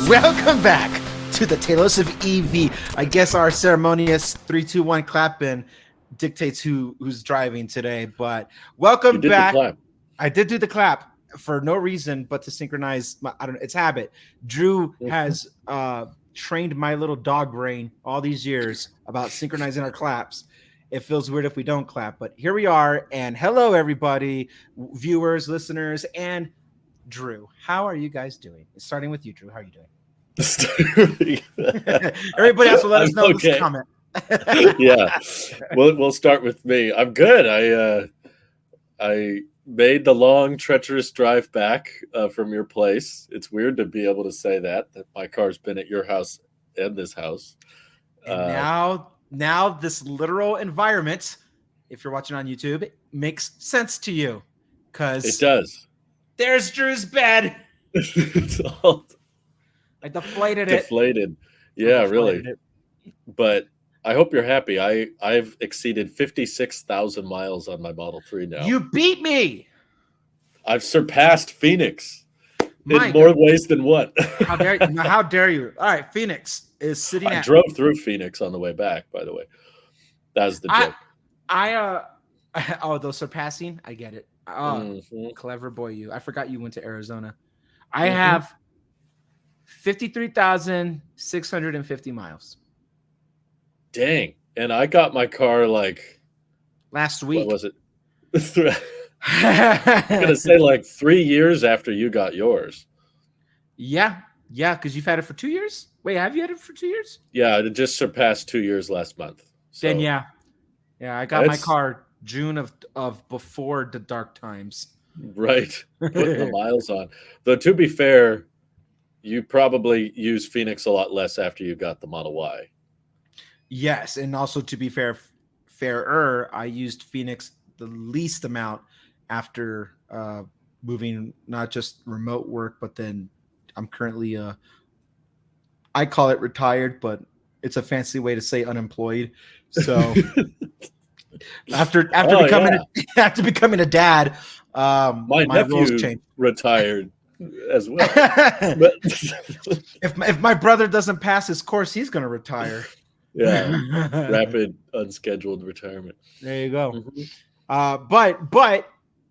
Welcome back to the Talos of EV. I guess our ceremonious 3, 2, 1 clap in dictates who's driving today. But welcome back. I did do the clap for no reason but to synchronize. It's habit. Drew has trained my little dog brain all these years about synchronizing our claps. It feels weird if we don't clap, but here we are. And hello, everybody, viewers, listeners, and Drew. How are you guys doing? Starting with you, Drew. How are you doing? Everybody else will let us know in this comment. Yeah, we'll start with me. I'm good. I made the long, treacherous drive back from your place. It's weird to be able to say that my car's been at your house and this house. And now this literal environment, if you're watching on YouTube, makes sense to you because it does. There's Drew's bed. It's all I deflated. Yeah, really. But I hope you're happy. I've exceeded 56,000 miles on my Model 3 now. You beat me. I've surpassed Phoenix in more ways than one. How dare you? All right, Phoenix is sitting I drove through Phoenix on the way back, by the way. That's the joke. Those surpassing? I get it. Clever boy you. I forgot you went to Arizona. I have 53,650 miles. Dang. And I got my car like last week. What was it? I'm going to say like 3 years after you got yours. Yeah, because you've had it for 2 years? Wait, have you had it for 2 years? Yeah, it just surpassed 2 years last month. So then yeah, I got my car June of before the dark times. Right, putting the miles on. Though to be fair, you probably used Phoenix a lot less after you got the Model Y. Yes, and also to be fairer, I used Phoenix the least amount after moving, not just remote work, but then I'm currently I call it retired, but it's a fancy way to say unemployed. So after becoming a dad, my nephew changed. Retired as well. if my brother doesn't pass his course, he's going to retire. Yeah, rapid unscheduled retirement. There you go. But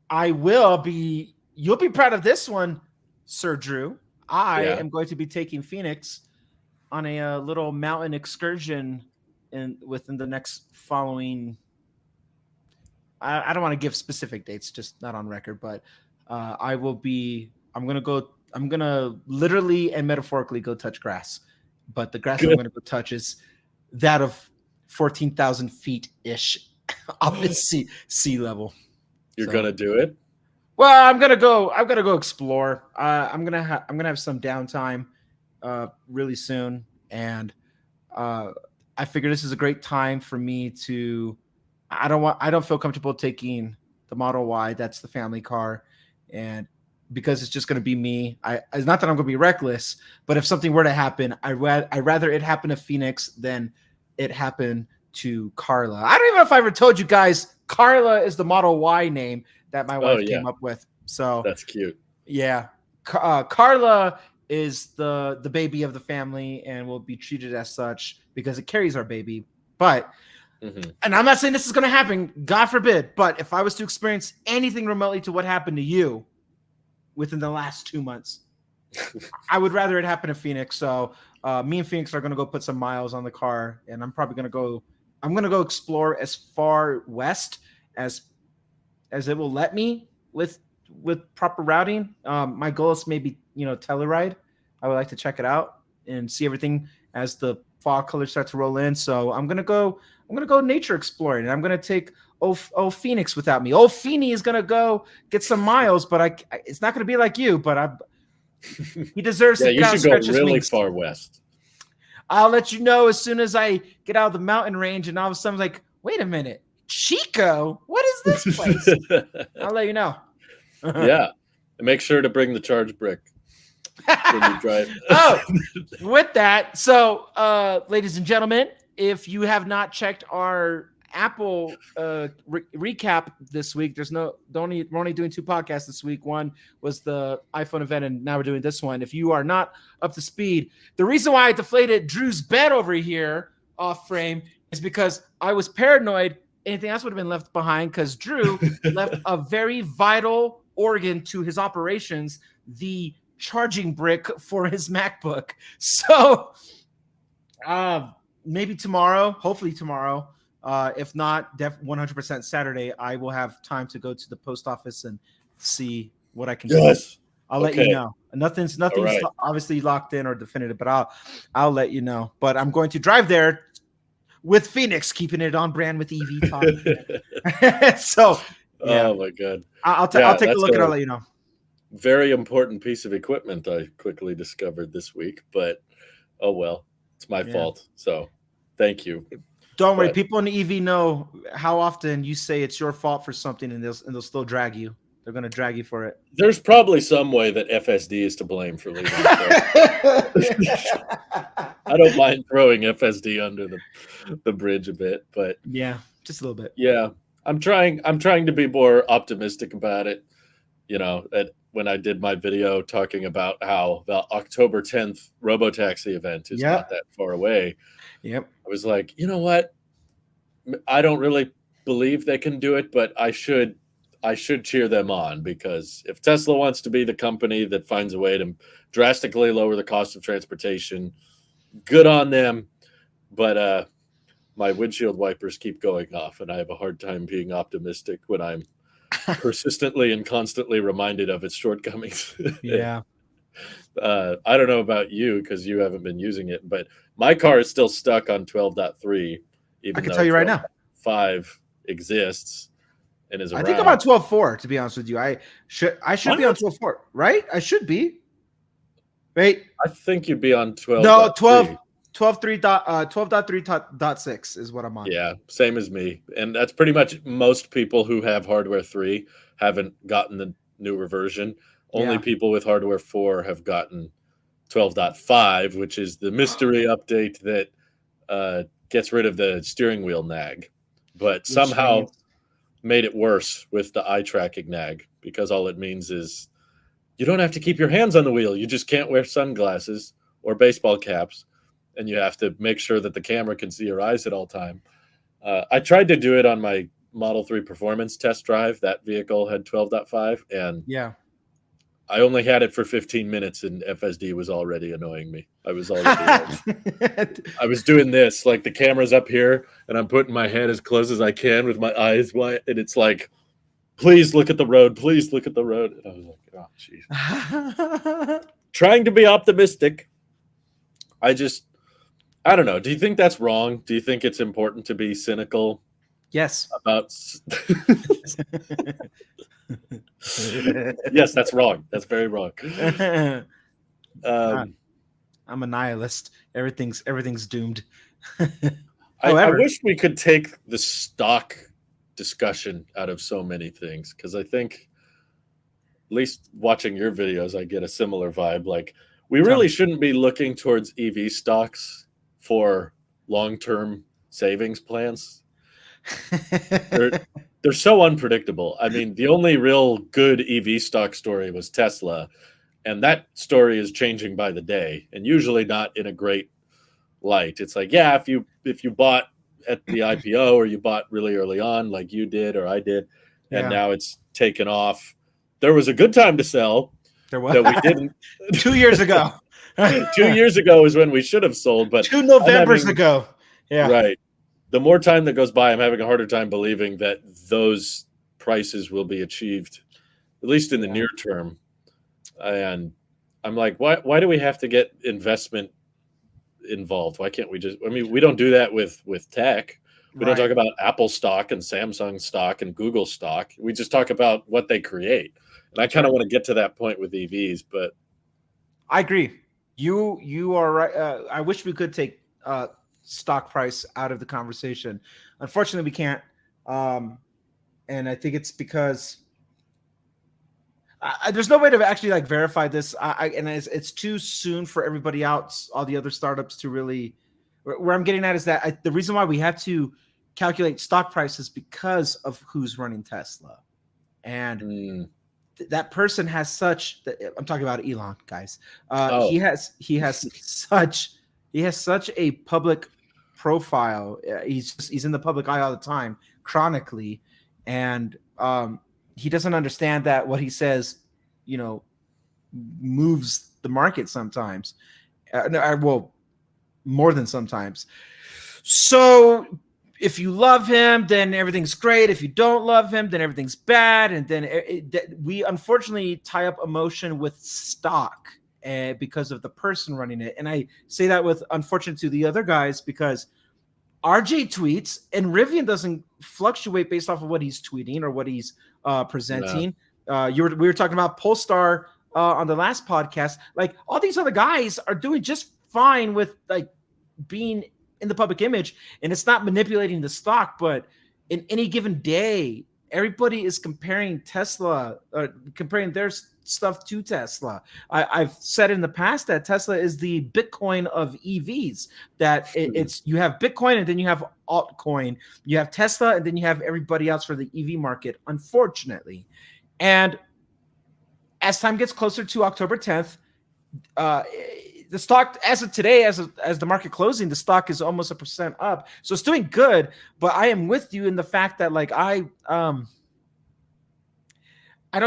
I will be. You'll be proud of this one, Sir Drew. I am going to be taking Phoenix on a little mountain excursion within the next following. I don't want to give specific dates, just not on record, but I will be. I'm gonna literally and metaphorically go touch grass, but the grass I'm gonna go touch is that of 14,000 feet ish off the sea level. You're gonna do it? Well, I'm gonna go explore. I'm gonna have some downtime really soon, and I figure this is a great time for me to. I don't feel comfortable taking the Model Y. That's the family car, and because it's just going to be me. It's not that I'm going to be reckless, but if something were to happen, I'd rather it happen to Phoenix than it happen to Carla. I don't even know if I ever told you guys, Carla is the Model Y name that my wife came up with. So that's cute. Yeah. Carla is the baby of the family and will be treated as such because it carries our baby. But, and I'm not saying this is going to happen, God forbid, but if I was to experience anything remotely to what happened to you within the last 2 months, I would rather it happen to Phoenix. So me and Phoenix are going to go put some miles on the car, and I'm probably going to go explore as far west as it will let me with proper routing. My goal is maybe, Telluride. I would like to check it out and see everything as the fall colors start to roll in. So I'm going to go nature exploring, and I'm going to take Phoenix without me. Feeny is going to go get some miles, but it's not going to be like you, but he deserves to you should go really far west. I'll let you know as soon as I get out of the mountain range, and all of a sudden I'm like, wait a minute, Chico, what is this place? I'll let you know. Yeah. And make sure to bring the charge brick when you drive. With that, so ladies and gentlemen, if you have not checked our Apple recap this week. We're only doing 2 podcasts this week. One was the iPhone event, and now we're doing this one. If you are not up to speed, the reason why I deflated Drew's bed over here off frame is because I was paranoid anything else would have been left behind, because Drew left a very vital organ to his operations, the charging brick for his MacBook. So maybe tomorrow, hopefully tomorrow, if not 100% Saturday, I will have time to go to the post office and see what I can do. I'll let you know. Nothing's right. Obviously locked in or definitive, but I'll let you know. But I'm going to drive there with Phoenix, keeping it on brand with EV talk. So, yeah. Oh my God. I'll take a look and I'll let you know. Very important piece of equipment I quickly discovered this week, but oh well, it's my fault. So thank you. Don't worry, people in the EV know how often you say it's your fault for something, and they'll still drag you. They're going to drag you for it. There's probably some way that FSD is to blame for leaving. I don't mind throwing FSD under the bridge a bit, but yeah, just a little bit. Yeah, I'm trying to be more optimistic about it. You know, when I did my video talking about how the October 10th Robotaxi event is not that far away. Yep. I was like, you know what? I don't really believe they can do it, but I should cheer them on, because if Tesla wants to be the company that finds a way to drastically lower the cost of transportation, good on them. But my windshield wipers keep going off, and I have a hard time being optimistic when I'm persistently and constantly reminded of its shortcomings. Yeah. I don't know about you, because you haven't been using it, but my car is still stuck on 12.3. I can tell you right now, 5 exists and is around. I think I'm on 12.4, to be honest with you. I should be on 12.4, right? I should be. Wait. I think you'd be on 12. No, 12.3.6 is what I'm on. Yeah, same as me. And that's pretty much most people who have hardware 3 haven't gotten the newer version. Only people with hardware 4 have gotten 12.5, which is the mystery update that gets rid of the steering wheel nag, but somehow made it worse with the eye tracking nag, because all it means is you don't have to keep your hands on the wheel. You just can't wear sunglasses or baseball caps, and you have to make sure that the camera can see your eyes at all time. I tried to do it on my Model 3 Performance test drive. That vehicle had 12.5, and I only had it for 15 minutes, and FSD was already annoying me. I was already I was doing this, like the camera's up here, and I'm putting my head as close as I can with my eyes wide, and it's like, please look at the road. Please look at the road. And I was like, oh, jeez. Trying to be optimistic. I don't know. Do you think that's wrong? Do you think it's important to be cynical? Yes. About yes, that's wrong. That's very wrong. I'm a nihilist. Everything's doomed. I wish we could take the stock discussion out of so many things, because I think, at least watching your videos, I get a similar vibe. Like, we really shouldn't be looking towards EV stocks for long-term savings plans. They're so unpredictable. I mean, the only real good EV stock story was Tesla, and that story is changing by the day, and usually not in a great light. It's like, yeah, if you bought at the IPO, or you bought really early on, like you did or I did, and now it's taken off. There was a good time to sell. There was. That we didn't. 2 years ago. 2 years ago is when we should have sold, but 2 Novembers ago. Yeah. Right. The more time that goes by, I'm having a harder time believing that those prices will be achieved, at least in the near term. And I'm like, why do we have to get investment involved? Why can't we just, I mean, we don't do that with tech. We don't talk about Apple stock and Samsung stock and Google stock. We just talk about what they create. And I kind of want to get to that point with EVs, but I agree. You are right. I wish we could take stock price out of the conversation. Unfortunately, we can't. And I think it's because there's no way to actually like verify this. And it's too soon for everybody else, all the other startups, to really. Where I'm getting at is that the reason why we have to calculate stock prices because of who's running Tesla. And that person has such, I'm talking about Elon, guys. He has such a public profile. He's in the public eye all the time, chronically, and he doesn't understand that what he says, moves the market sometimes. Well, more than sometimes. So if you love him, then everything's great. If you don't love him, then everything's bad. And then we unfortunately tie up emotion with stock because of the person running it. And I say that with unfortunate to the other guys because RJ tweets and Rivian doesn't fluctuate based off of what he's tweeting or what he's presenting. Yeah. We were talking about Polestar on the last podcast. Like all these other guys are doing just fine with like being in the public image, and it's not manipulating the stock. But in any given day, everybody is comparing Tesla, comparing their stuff to Tesla. I've said in the past that Tesla is the Bitcoin of EVs. That it's you have Bitcoin and then you have altcoin, you have Tesla, and then you have everybody else for the EV market. Unfortunately, and as time gets closer to October 10th, the stock, as of today, as the market closing, the stock is almost 1% up. So it's doing good. But I am with you in the fact that like I don't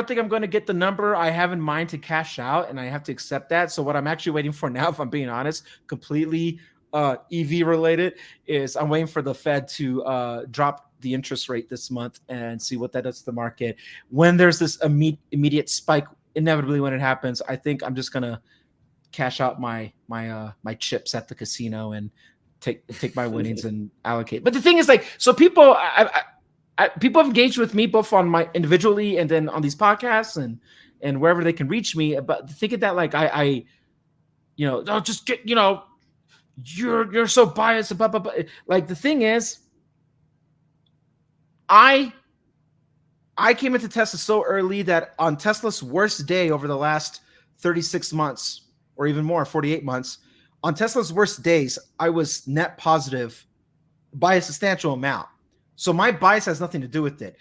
think I'm going to get the number I have in mind to cash out, and I have to accept that. So what I'm actually waiting for now, if I'm being honest, completely EV related, is I'm waiting for the Fed to drop the interest rate this month and see what that does to the market. When there's this immediate spike, inevitably when it happens, I think I'm just gonna cash out my chips at the casino and take my winnings and allocate. But the thing is, like, so people people have engaged with me both on my individually and then on these podcasts and wherever they can reach me. But thinking that like I I'll just get, you're so biased, blah, blah, blah. Like the thing is, I came into Tesla so early that on Tesla's worst day over the last 36 months or even more, 48 months, on Tesla's worst days, I was net positive by a substantial amount. So my bias has nothing to do with it.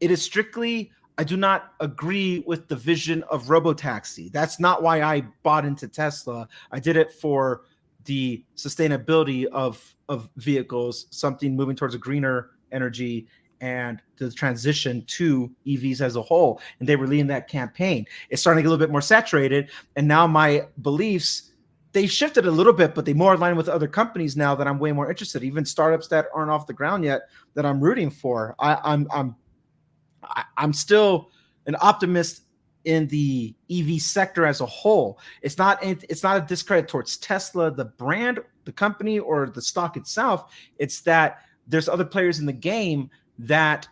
It is strictly, I do not agree with the vision of robotaxi. That's not why I bought into Tesla. I did it for the sustainability of vehicles, something moving towards a greener energy and the transition to EVs as a whole. And they were leading that campaign. It's starting to get a little bit more saturated. And now my beliefs, they shifted a little bit, but they more align with other companies now that I'm way more interested. Even startups that aren't off the ground yet that I'm rooting for. I'm still an optimist in the EV sector as a whole. It's not a discredit towards Tesla, the brand, the company, or the stock itself. It's that there's other players in the game that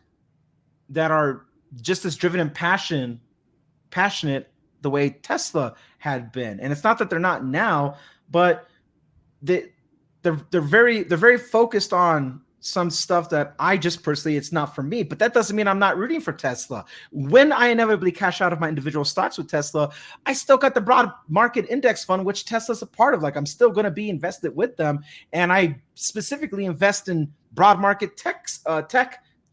are just as driven and passionate the way Tesla had been. And it's not that they're not now, but they're very focused on some stuff that I just personally, it's not for me. But that doesn't mean I'm not rooting for Tesla. When I inevitably cash out of my individual stocks with Tesla, I still got the broad market index fund, which Tesla's a part of. Like, I'm still going to be invested with them. And I specifically invest in broad market tech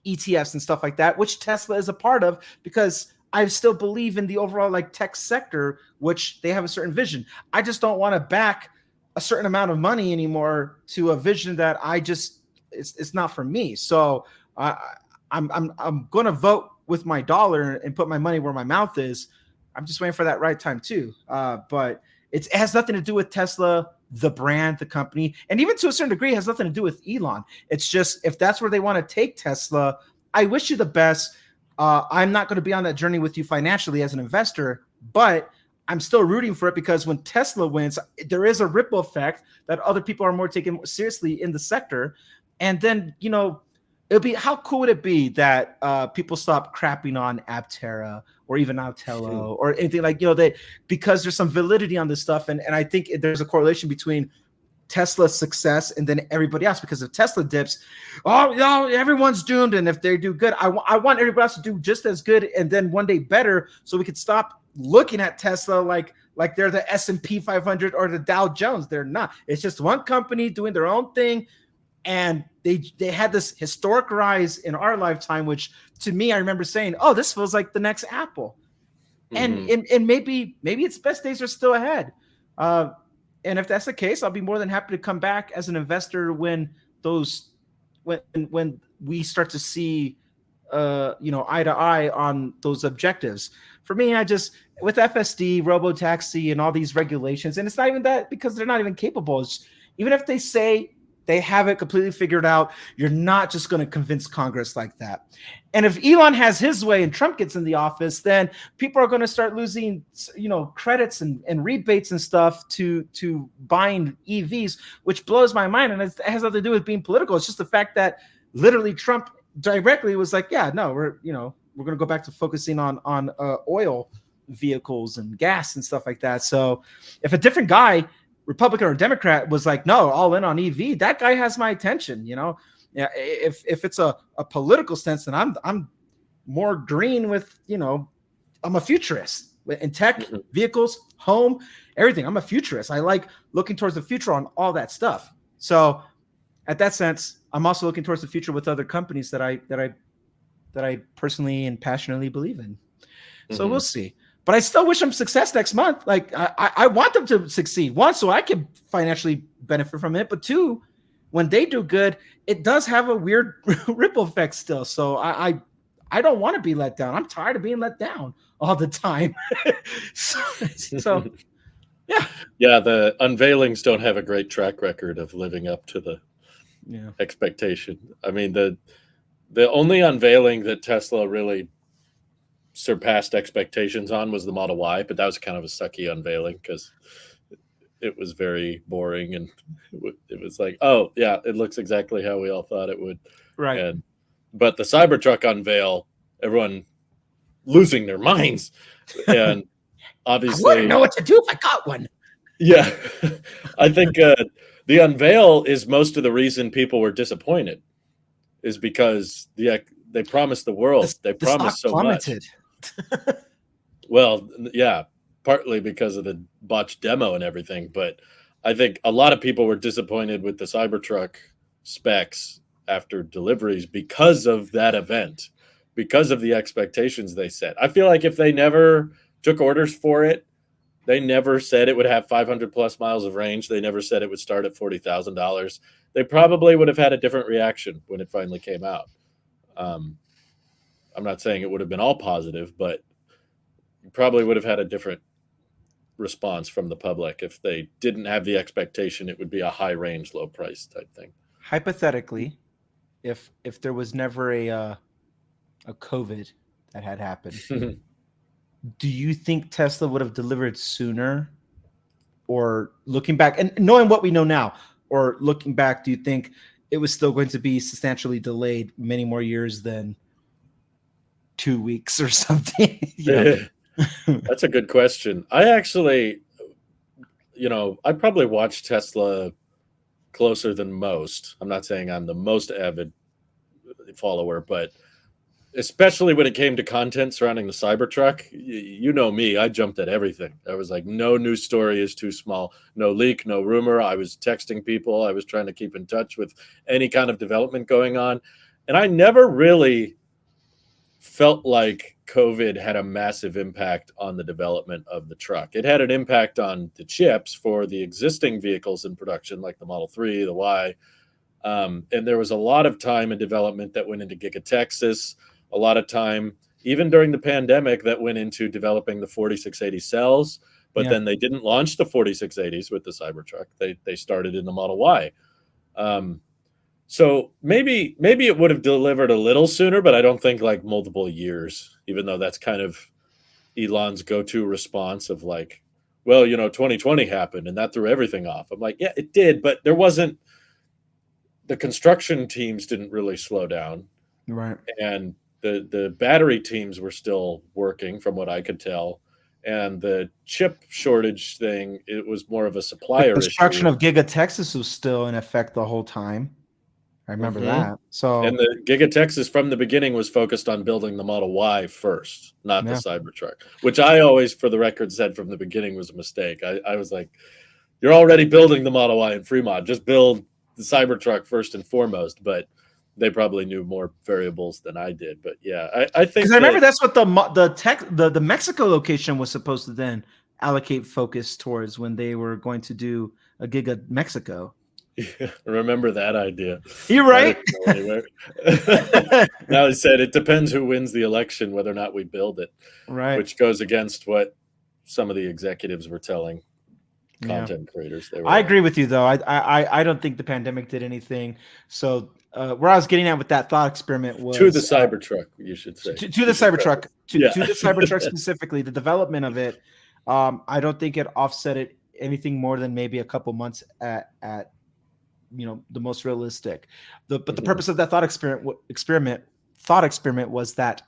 ETFs and stuff like that, which Tesla is a part of, because I still believe in the overall like tech sector, which they have a certain vision. I just don't want to back a certain amount of money anymore to a vision that it's not for me. So I'm going to vote with my dollar and put my money where my mouth is. I'm just waiting for that right time too. But it has nothing to do with Tesla, the brand, the company, and even to a certain degree, it has nothing to do with Elon. It's just, if that's where they want to take Tesla, I wish you the best. I'm not going to be on that journey with you financially as an investor, but I'm still rooting for it, because when Tesla wins, there is a ripple effect that other people are more taken seriously in the sector. And then, it'll be, how cool would it be that people stop crapping on Aptera or even Telo or anything like, that, because there's some validity on this stuff. And I think there's a correlation between Tesla's success and then everybody else, because if Tesla dips, everyone's doomed. And if they do good, I want everybody else to do just as good and then one day better, so we could stop looking at Tesla like they're the S&P 500 or the Dow Jones. They're not. It's just one company doing their own thing, and they had this historic rise in our lifetime, which to me, I remember saying, "Oh, this feels like the next Apple." And maybe its best days are still ahead. And if that's the case, I'll be more than happy to come back as an investor when we start to see eye to eye on those objectives. For me, I just with FSD, robotaxi, and all these regulations, and it's not even that because they're not even capable. It's, even if they say they have it completely figured out, you're not just going to convince Congress like that. And if Elon has his way and Trump gets in the office, then people are going to start losing, credits and rebates and stuff to buying EVs, which blows my mind. And it has nothing to do with being political. It's just the fact that literally Trump directly was like, yeah, no, we're going to go back to focusing on oil vehicles and gas and stuff like that. So if a different guy, Republican or Democrat, was like, no, all in on EV, that guy has my attention. Yeah, if it's a political stance, then I'm more green with, I'm a futurist in tech, vehicles, home, everything. I'm a futurist. I like looking towards the future on all that stuff. So at that sense, I'm also looking towards the future with other companies that I personally and passionately believe in. So we'll see. But I still wish them success next month. Like I want them to succeed. One, so I can financially benefit from it. But two, when they do good, it does have a weird ripple effect still. So I don't want to be let down. I'm tired of being let down all the time. so yeah. Yeah, the unveilings don't have a great track record of living up to the expectation. I mean, the only unveiling that Tesla really surpassed expectations on was the Model Y, but that was kind of a sucky unveiling because it was very boring, and it was like, oh yeah, it looks exactly how we all thought it would. Right. But the Cybertruck unveil, everyone losing their minds, and obviously, I wouldn't know what to do if I got one. Yeah, I think the unveil is most of the reason people were disappointed, is because they promised the world, they promised so plummeted. Much. Well, yeah, partly because of the botched demo and everything, but I think a lot of people were disappointed with the Cybertruck specs after deliveries because of that event, because of the expectations they set. I feel like if they never took orders for it, they never said it would have 500 plus miles of range, they never said it would start at $40,000, they probably would have had a different reaction when it finally came out. I'm not saying it would have been all positive, but you probably would have had a different response from the public if they didn't have the expectation it would be a high range, low price type thing. Hypothetically, if there was never a COVID that had happened, do you think Tesla would have delivered sooner? Or looking back and knowing what we know now, or looking back, do you think it was still going to be substantially delayed many more years than 2 weeks or something? That's a good question. I actually, I probably watched Tesla closer than most. I'm not saying I'm the most avid follower, but especially when it came to content surrounding the Cybertruck, you know me, I jumped at everything. I was like, no news story is too small, no leak, no rumor. I was texting people. I was trying to keep in touch with any kind of development going on. And I never really felt like COVID had a massive impact on the development of the truck. It had an impact on the chips for the existing vehicles in production, like the Model 3, the Y. And there was a lot of time and development that went into Giga Texas, a lot of time, even during the pandemic, that went into developing the 4680 cells. But then they didn't launch the 4680s with the Cybertruck. They started in the Model Y. So maybe it would have delivered a little sooner, but I don't think like multiple years, even though that's kind of Elon's go-to response of like, well, 2020 happened and that threw everything off. I'm like, yeah, it did, but there wasn't, the construction teams didn't really slow down. Right. And the battery teams were still working from what I could tell. And the chip shortage thing, it was more of a supplier issue. The construction of Giga Texas was still in effect the whole time. I remember that. So, and the Giga Texas from the beginning was focused on building the Model Y first, not the Cybertruck, which I always, for the record, said from the beginning was a mistake. I was like, you're already building the Model Y in Fremont. Just build the Cybertruck first and foremost, but they probably knew more variables than I did. But yeah, I think because I remember that's what the Mexico location was supposed to then allocate focus towards when they were going to do a gig of Mexico. remember that idea. You're That right. didn't go anywhere. Now he said it depends who wins the election, whether or not we build it, Right. which goes against what some of the executives were telling Yeah. content creators. They were I like, agree with you though. I don't think the pandemic did anything. So where I was getting at with that thought experiment to the was Cybertruck, you should say. to the You should Cybertruck, preface. Yeah. to the Cybertruck specifically, the development of it. I don't think it offset it anything more than maybe a couple months at the most realistic. But the Mhm. purpose of that thought experiment was that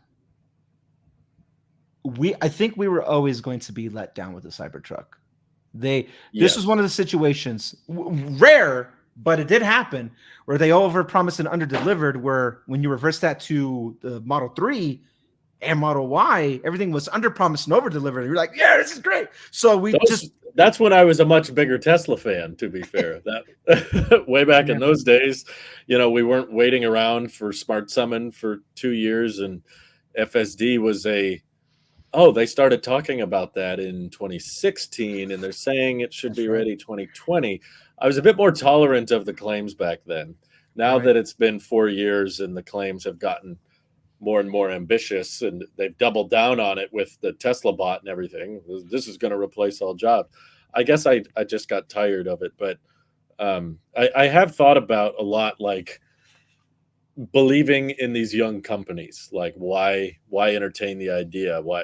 I think we were always going to be let down with the Cybertruck. This Yes. was one of the situations, rare, but it did happen, where they overpromised and underdelivered. Where when you reverse that to the Model 3 and Model Y, everything was underpromised and overdelivered. You're like, yeah, this is great. So That's when I was a much bigger Tesla fan, to be fair. That way back in those days, we weren't waiting around for Smart Summon for 2 years, and FSD was they started talking about that in 2016, and they're saying it should be ready 2020. I was a bit more tolerant of the claims back then. Now that it's been 4 years and the claims have gotten more and more ambitious, and they've doubled down on it with the Tesla bot and everything. This is going to replace all jobs. I guess I just got tired of it, but I have thought about a lot, like believing in these young companies. Like why entertain the idea? Why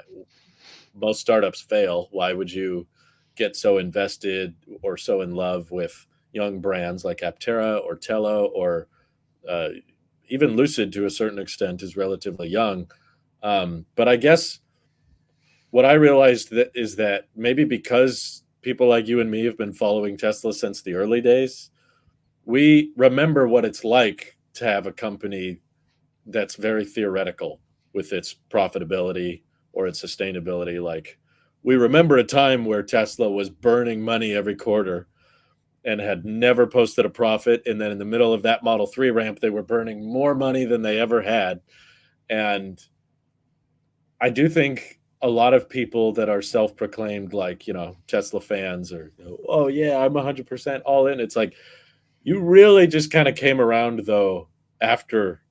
most startups fail? Why would you get so invested or so in love with young brands like Aptera or Telo or even Lucid to a certain extent is relatively young. But I guess what I realized is that maybe because people like you and me have been following Tesla since the early days, we remember what it's like to have a company that's very theoretical with its profitability or its sustainability. Like we remember a time where Tesla was burning money every quarter and had never posted a profit. And then in the middle of that Model 3 ramp, they were burning more money than they ever had. And I do think a lot of people that are self-proclaimed, like, Tesla fans or, oh yeah, I'm 100% all in. It's like, you really just kind of came around though, after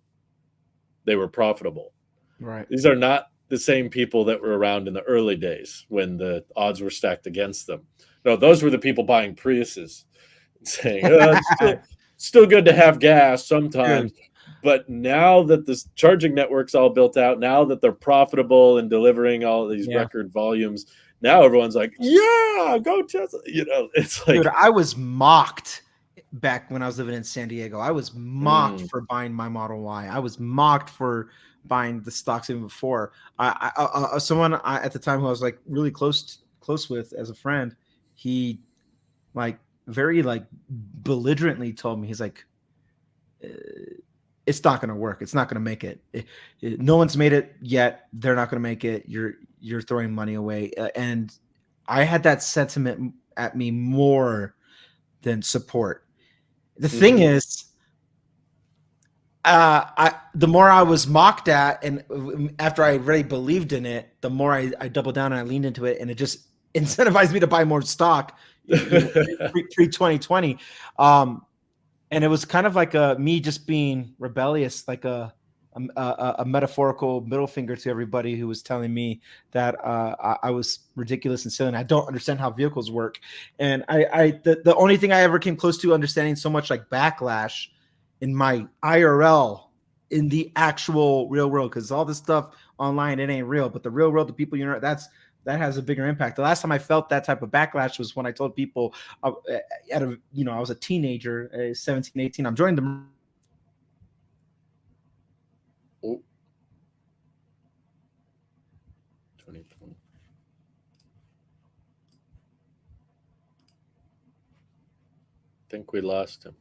they were profitable. Right. These are not the same people that were around in the early days when the odds were stacked against them. No, those were the people buying Priuses saying, it's still good to have gas sometimes. Good. But now that this charging network's all built out, now that they're profitable and delivering all these record volumes, now everyone's like, yeah, go Tesla. It's like, dude, I was mocked back when I was living in San Diego. I was mocked for buying my Model Y. I was mocked for buying the stocks even before. Someone at the time who I was like really close with as a friend, he like very like belligerently told me, he's like, it's not going to work. It's not going to make it. No one's made it yet. They're not going to make it. You're throwing money away. And I had that sentiment at me more than support. The thing is, the more I was mocked at, and after I really believed in it, the more I doubled down and I leaned into it, and it just incentivized me to buy more stock pre-2020. And it was kind of like me just being rebellious, like a metaphorical middle finger to everybody who was telling me that I was ridiculous and silly, and I don't understand how vehicles work. And the only thing I ever came close to understanding so much like backlash in my IRL, in the actual real world, because all this stuff online, it ain't real, but the real world, the people that has a bigger impact. The last time I felt that type of backlash was when I told people I was a teenager, 17, 18. I'm joining the I think we lost him.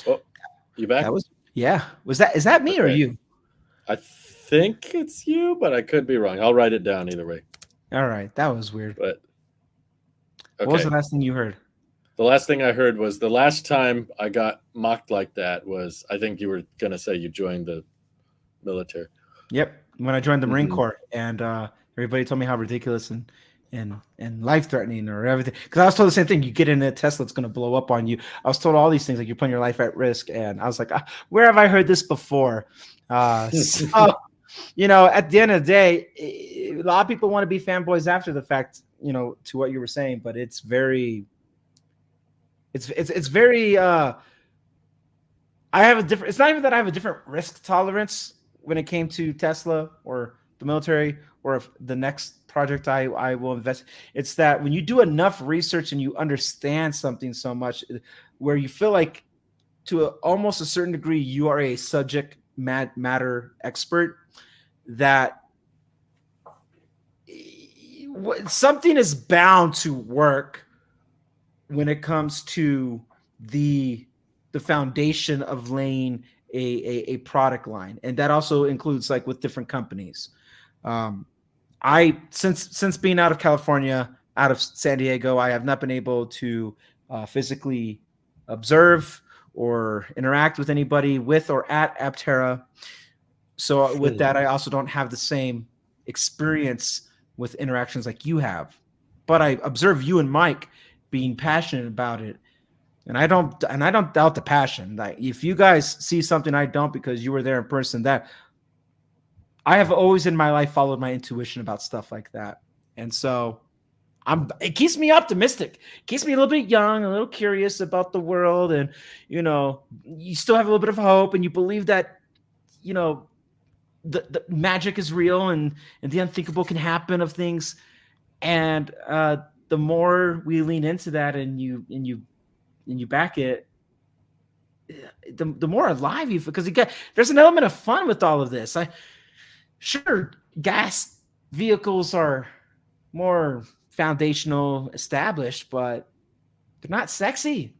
Oh, you back? That was is that me or you? I think it's you, but I could be wrong. I'll write it down either way. All right, that was weird. But okay. What was the last thing you heard? The last thing I heard was the last time I got mocked like that was, I think you were going to say you joined the military. Yep, when I joined the Marine Mm-hmm. Corps, and everybody told me how ridiculous and life threatening or everything. Because I was told the same thing: you get in a Tesla, it's going to blow up on you. I was told all these things, like you're putting your life at risk, and I was like, where have I heard this before? So at the end of the day, a lot of people want to be fanboys after the fact, to what you were saying, but it's very, it's very. I have a different. It's not even that I have a different risk tolerance when it came to Tesla or the military or if the next project I will invest. It's that when you do enough research and you understand something so much, where you feel like to almost a certain degree you are a subject matter expert, that something is bound to work when it comes to the foundation of laying a product line, and that also includes like with different companies. I since being out of California, out of San Diego, I have not been able to physically observe or interact with anybody with or at Aptera. So with that, I also don't have the same experience with interactions like you have. But I observe you and Mike being passionate about it. And I don't doubt the passion. Like if you guys see something I don't because you were there in person, that I have always in my life followed my intuition about stuff like that. And so it keeps me optimistic. It keeps me a little bit young, a little curious about the world. And, you still have a little bit of hope and you believe that, the magic is real and the unthinkable can happen of things. And the more we lean into that and you back it, the more alive you feel, because there's an element of fun with all of this. Sure, gas vehicles are more foundational, established, but they're not sexy.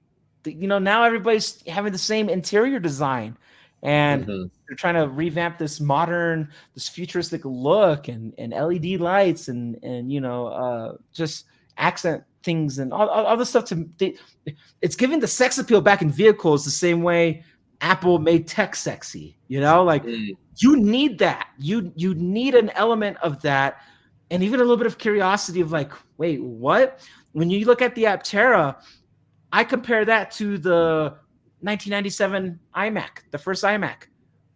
Now everybody's having the same interior design, and they're trying to revamp this modern, this futuristic look and LED lights and just accent things and all this stuff it's giving the sex appeal back in vehicles the same way Apple made tech sexy. You need that. You need an element of that, and even a little bit of curiosity of like, wait, what? When you look at the Aptera, I compare that to the 1997 iMac, the first iMac,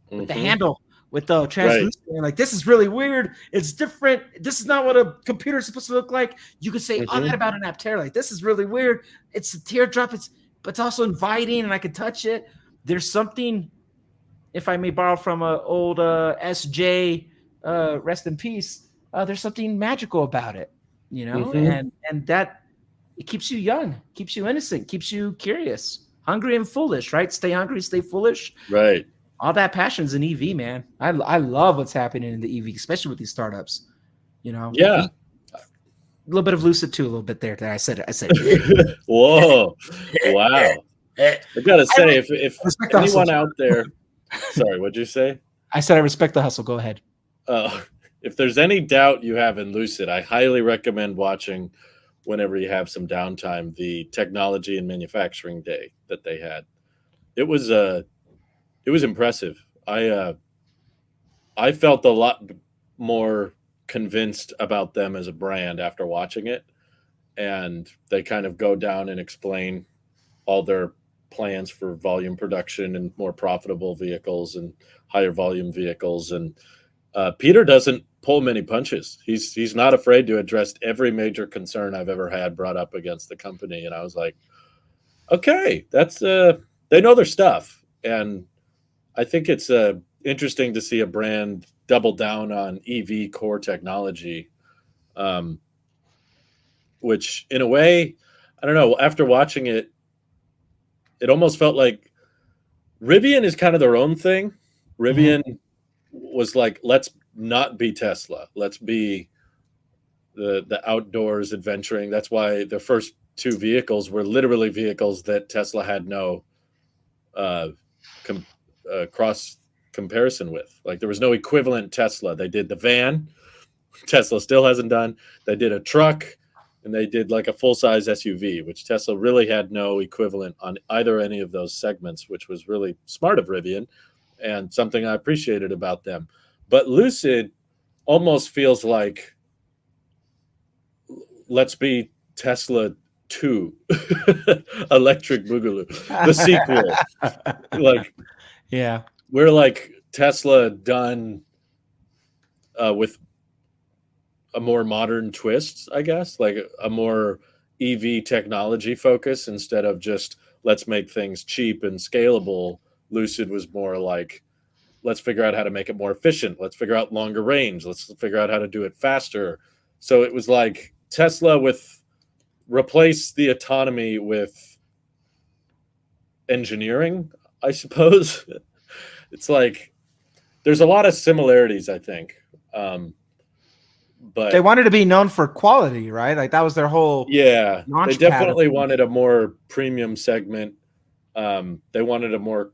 with the handle, with the translucent. Right. Like, this is really weird. It's different. This is not what a computer is supposed to look like. You could say all that about an Aptera. Like, this is really weird. It's a teardrop. But it's also inviting, and I can touch it. There's something, if I may borrow from an old SJ, rest in peace. There's something magical about it, and that it keeps you young, keeps you innocent, keeps you curious, hungry and foolish, right? Stay hungry, stay foolish. Right. All that passion's in EV, man. I love what's happening in the EV, especially with these startups. Yeah. A little bit of Lucid too, a little bit there. I said Whoa. Wow. I gotta say, if anyone out there, sorry, what'd you say? I said I respect the hustle. Go ahead. If there's any doubt you have in Lucid, I highly recommend watching, whenever you have some downtime, the technology and manufacturing day that they had. It was impressive. I felt a lot more convinced about them as a brand after watching it, and they kind of go down and explain all their plans for volume production and more profitable vehicles and higher volume vehicles. And Peter doesn't pull many punches. He's not afraid to address every major concern I've ever had brought up against the company. And I was like, okay, that's they know their stuff. And I think it's interesting to see a brand double down on EV core technology, which in a way, I don't know, after watching it, it almost felt like Rivian is kind of their own thing. Rivian was like, let's not be Tesla. Let's be the outdoors adventuring. That's why the first two vehicles were literally vehicles that Tesla had no cross comparison with. Like, there was no equivalent Tesla. They did the van. Tesla still hasn't done. They did a truck. and they did like a full-size SUV, which Tesla really had no equivalent on either any of those segments, which was really smart of Rivian and something I appreciated about them. But Lucid almost feels like, let's be Tesla 2, Electric Boogaloo, the sequel. Like, yeah, we're like Tesla done with a more modern twist, I guess, like a more EV technology focus instead of just let's make things cheap and scalable. Lucid was more like, let's figure out how to make it more efficient. Let's figure out longer range. Let's figure out how to do it faster. So it was like Tesla with replace the autonomy with engineering, I suppose. It's like there's a lot of similarities, I think. But they wanted to be known for quality, right? Like that was their whole yeah, they launch pad. definitely wanted a more premium segment. They wanted a more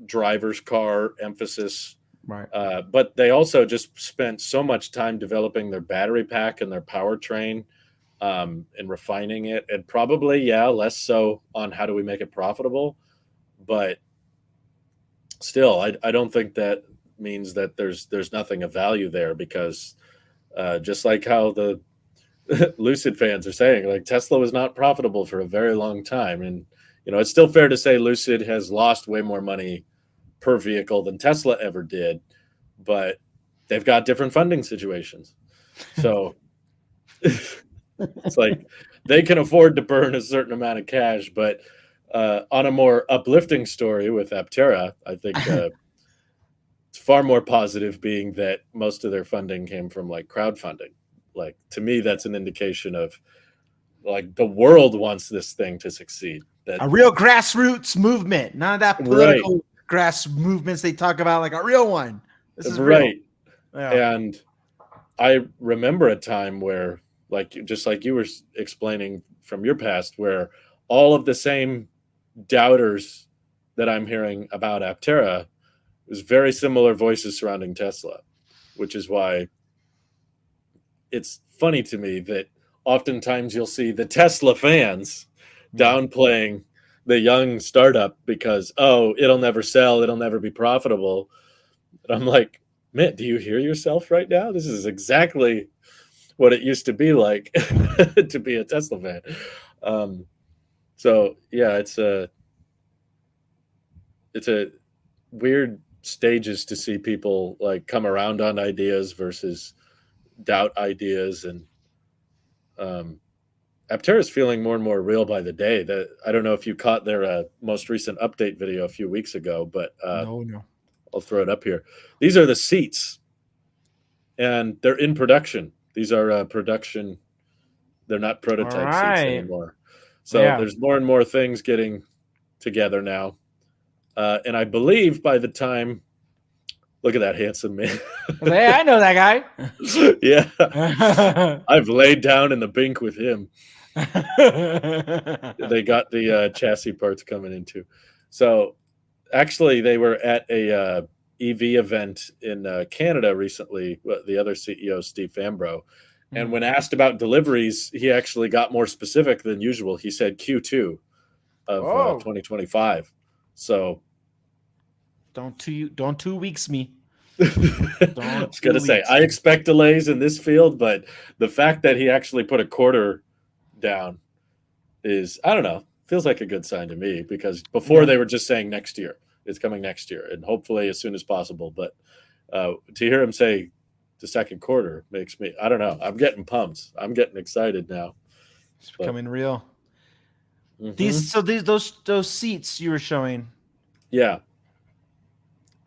driver's car emphasis. Right. But they also just spent so much time developing their battery pack and their powertrain, and refining it, and probably, yeah, less so on how do we make it profitable. But still, I don't think that means that there's nothing of value there, because just like how the Lucid fans are saying, like Tesla was not profitable for a very long time, and it's still fair to say Lucid has lost way more money per vehicle than Tesla ever did, but they've got different funding situations. So it's like they can afford to burn a certain amount of cash, but on a more uplifting story with Aptera, I think it's far more positive, being that most of their funding came from like crowdfunding. Like, to me, that's an indication of like the world wants this thing to succeed. That A real grassroots movement, none of that right, political grass movements they talk about, like a real one. This is real. right. Yeah. And I remember a time where, like, just like you were explaining from your past, where all of the same doubters that I'm hearing about Aptera was very similar voices surrounding Tesla, which is why it's funny to me that oftentimes you'll see the Tesla fans downplaying the young startup because, oh, it'll never sell, it'll never be profitable. And I'm like, man, do you hear yourself right now? This is exactly what it used to be like to be a Tesla fan. So yeah, it's a weird stages to see people like come around on ideas versus doubt ideas, and Aptera is feeling more and more real by the day. That I don't know if you caught their most recent update video a few weeks ago, but No. I'll throw it up here. These are the seats, and they're in production. These are production. They're not prototype seats anymore. So there's more and more things getting together now. And I believe by the time, look at that handsome man. Hey, I know that guy. Yeah. I've laid down in the bink with him. They got the chassis parts coming in too. So actually, they were at a EV event in Canada recently, the other CEO, Steve Fambro. And when asked about deliveries, he actually got more specific than usual. He said Q2 of 2025. So don't 2 weeks me. I was going to say, I expect delays in this field, but the fact that he actually put a quarter down is, I don't know, feels like a good sign to me, because before they were just saying next year, it's coming next year, and hopefully as soon as possible. But to hear him say the second quarter makes me, I don't know, I'm getting pumped. I'm getting excited now. It's becoming real. Those seats you were showing. Yeah.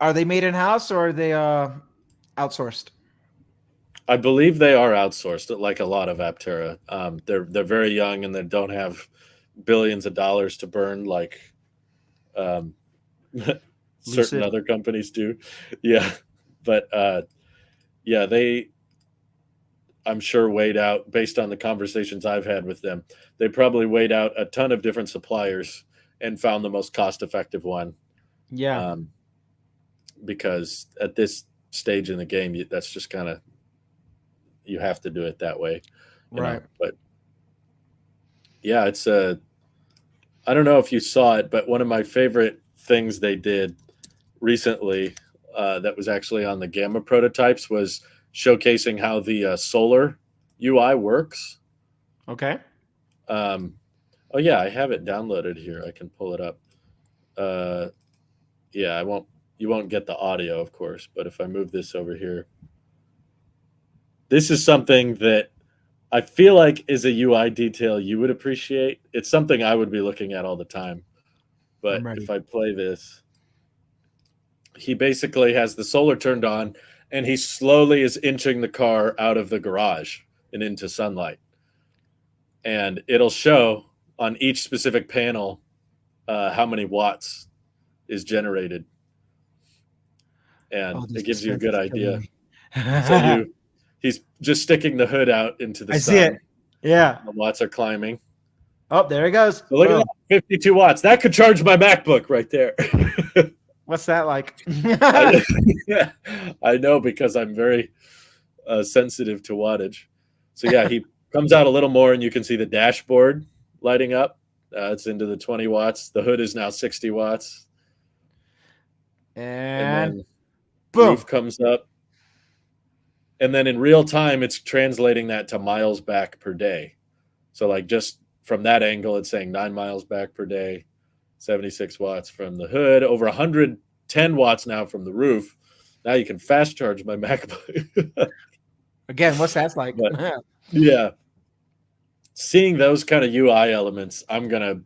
Are they made in house or are they outsourced? I believe they are outsourced, like a lot of Aptera. They're very young and they don't have billions of dollars to burn like certain other companies do. Yeah, but yeah, they, I'm sure, weighed out, based on the conversations I've had with them, they probably weighed out a ton of different suppliers and found the most cost-effective one. Yeah. Because at this stage in the game, that's just kind of, you have to do it that way. You know? But Yeah, it's I don't know if you saw it, but one of my favorite things they did recently that was actually on the Gamma prototypes was showcasing how the solar UI works. Okay. Um, oh yeah, I have it downloaded here. I can pull it up. Uh, yeah, I won't. You won't get the audio, of course, but if I move this over here, this is something that I feel like is a UI detail you would appreciate. It's something I would be looking at all the time. I'm But if ready. I play this, he basically has the solar turned on and he slowly is inching the car out of the garage and into sunlight. And it'll show on each specific panel how many watts is generated. And Oh, the it gives you a suspense good is killing idea. me. So he's just sticking the hood out into the I see it. sun. Yeah. The watts are climbing. Oh, there he goes. So look at Boom. that, 52 watts. That could charge my MacBook right there. What's that like? Yeah, I know because I'm very sensitive to wattage. So yeah, he comes out a little more, and you can see the dashboard lighting up. It's into the 20 watts. The hood is now 60 watts, and And then boom. roof comes up, and then in real time, it's translating that to miles back per day. So like just from that angle, it's saying 9 miles back per day, 76 watts from the hood, over 110 watts now from the roof. Now you can fast charge my MacBook. Again, what's that like? But yeah, seeing those kind of UI elements, I'm gonna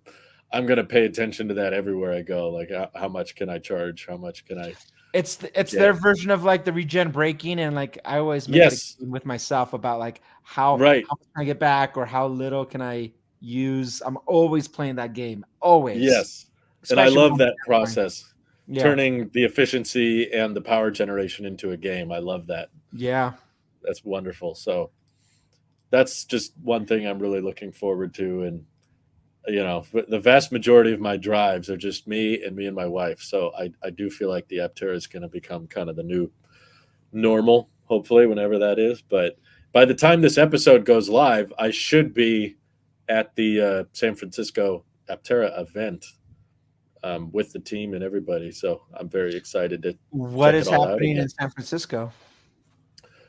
pay attention to that everywhere I go. Like how much can I charge? How much can I? It's get? their version of like the regen braking, and like I always make Yes, it with myself about like how right. much can I get back or how little can I use. I'm always playing that game, always, Yes, and I especially when love I'm that playing. process, Yeah, turning the efficiency and the power generation into a game. I love that. yeah. That's wonderful. So that's just one thing I'm really looking forward to, and the vast majority of my drives are just me and my wife. So I do feel like the Aptera is going to become kind of the new normal, hopefully, whenever that is. But by the time this episode goes live, I should be at the San Francisco Aptera event with the team and everybody. So I'm very excited to What check it is all out happening again. in San Francisco?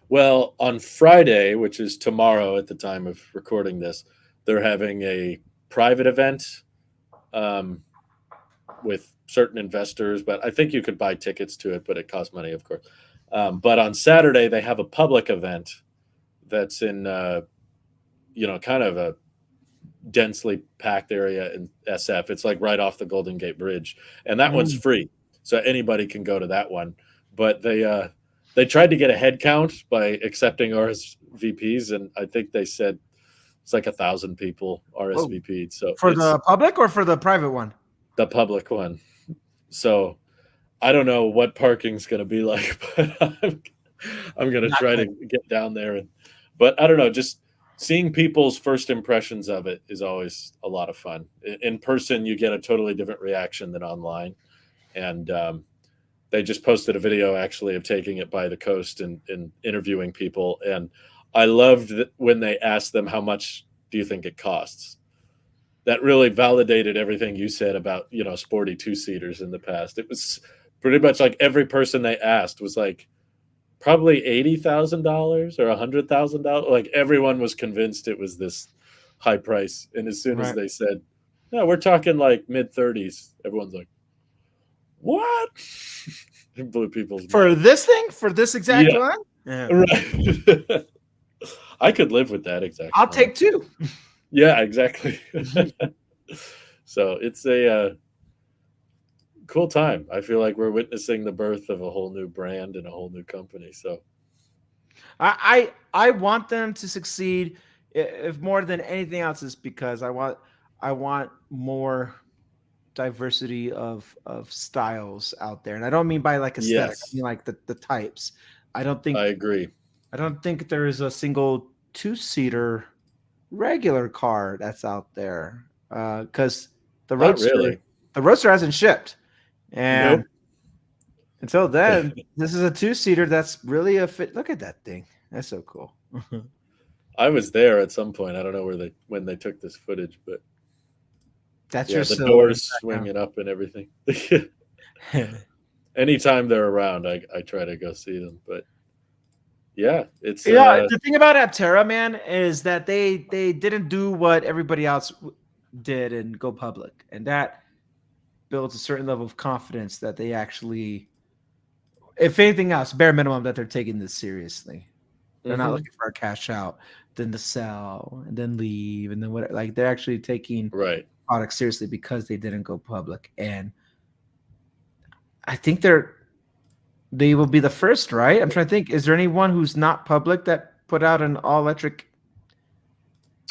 Well, on Friday, which is tomorrow at the time of recording this, they're having a private event um, with certain investors, but I think you could buy tickets to it, but it costs money, of course. But on Saturday, they have a public event that's in, kind of a densely packed area in SF. It's like right off the Golden Gate Bridge, and that one's Mm. free, so anybody can go to that one. But they tried to get a head count by accepting RSVPs, and I think they said it's like 1,000 people RSVP'd. So For it's the public or for the private one? the public one. So I don't know what parking's going to be like, but I'm going to Not try to good. get down there. But I don't know, just seeing people's first impressions of it is always a lot of fun. In person, you get a totally different reaction than online. And they just posted a video actually of taking it by the coast and interviewing people. And I loved when they asked them, how much do you think it costs? That really validated everything you said about, sporty two-seaters in the past. It was pretty much like every person they asked was like probably $80,000 or $100,000. Like everyone was convinced it was this high price. And as soon as Right. they said, no, we're talking like mid-30s, everyone's like, what? It blew people's For minds. this thing? For this exact Yeah, one? Yeah. right. I could live with that exact I'll one. take two. Yeah, exactly. So it's a cool time. I feel like we're witnessing the birth of a whole new brand and a whole new company. So I want them to succeed, if more than anything else, is because I want more diversity of styles out there. And I don't mean by like aesthetic. I yes, mean like the types. I I agree. don't think there is a single two-seater regular car that's out there. Because the Not Roadster really. the Roadster hasn't shipped. And Nope. until then, this is a two-seater that's really a fit. Look at that thing. That's so cool. I was there at some point. I don't know when they took this footage, but That's yeah, your the silhouette in doors the swinging up and everything. background. Anytime they're around, I try to go see them. But yeah, it's Yeah, the thing about Aptera, man, is that they didn't do what everybody else did and go public, and that builds a certain level of confidence that they actually, if anything else, bare minimum, that they're taking this seriously. They're not mhm, looking for a cash out, then to sell and then leave and then what. Like they're actually taking right. products seriously because they didn't go public, and I think they will be the first, right? I'm trying to think. Is there anyone who's not public that put out an all electric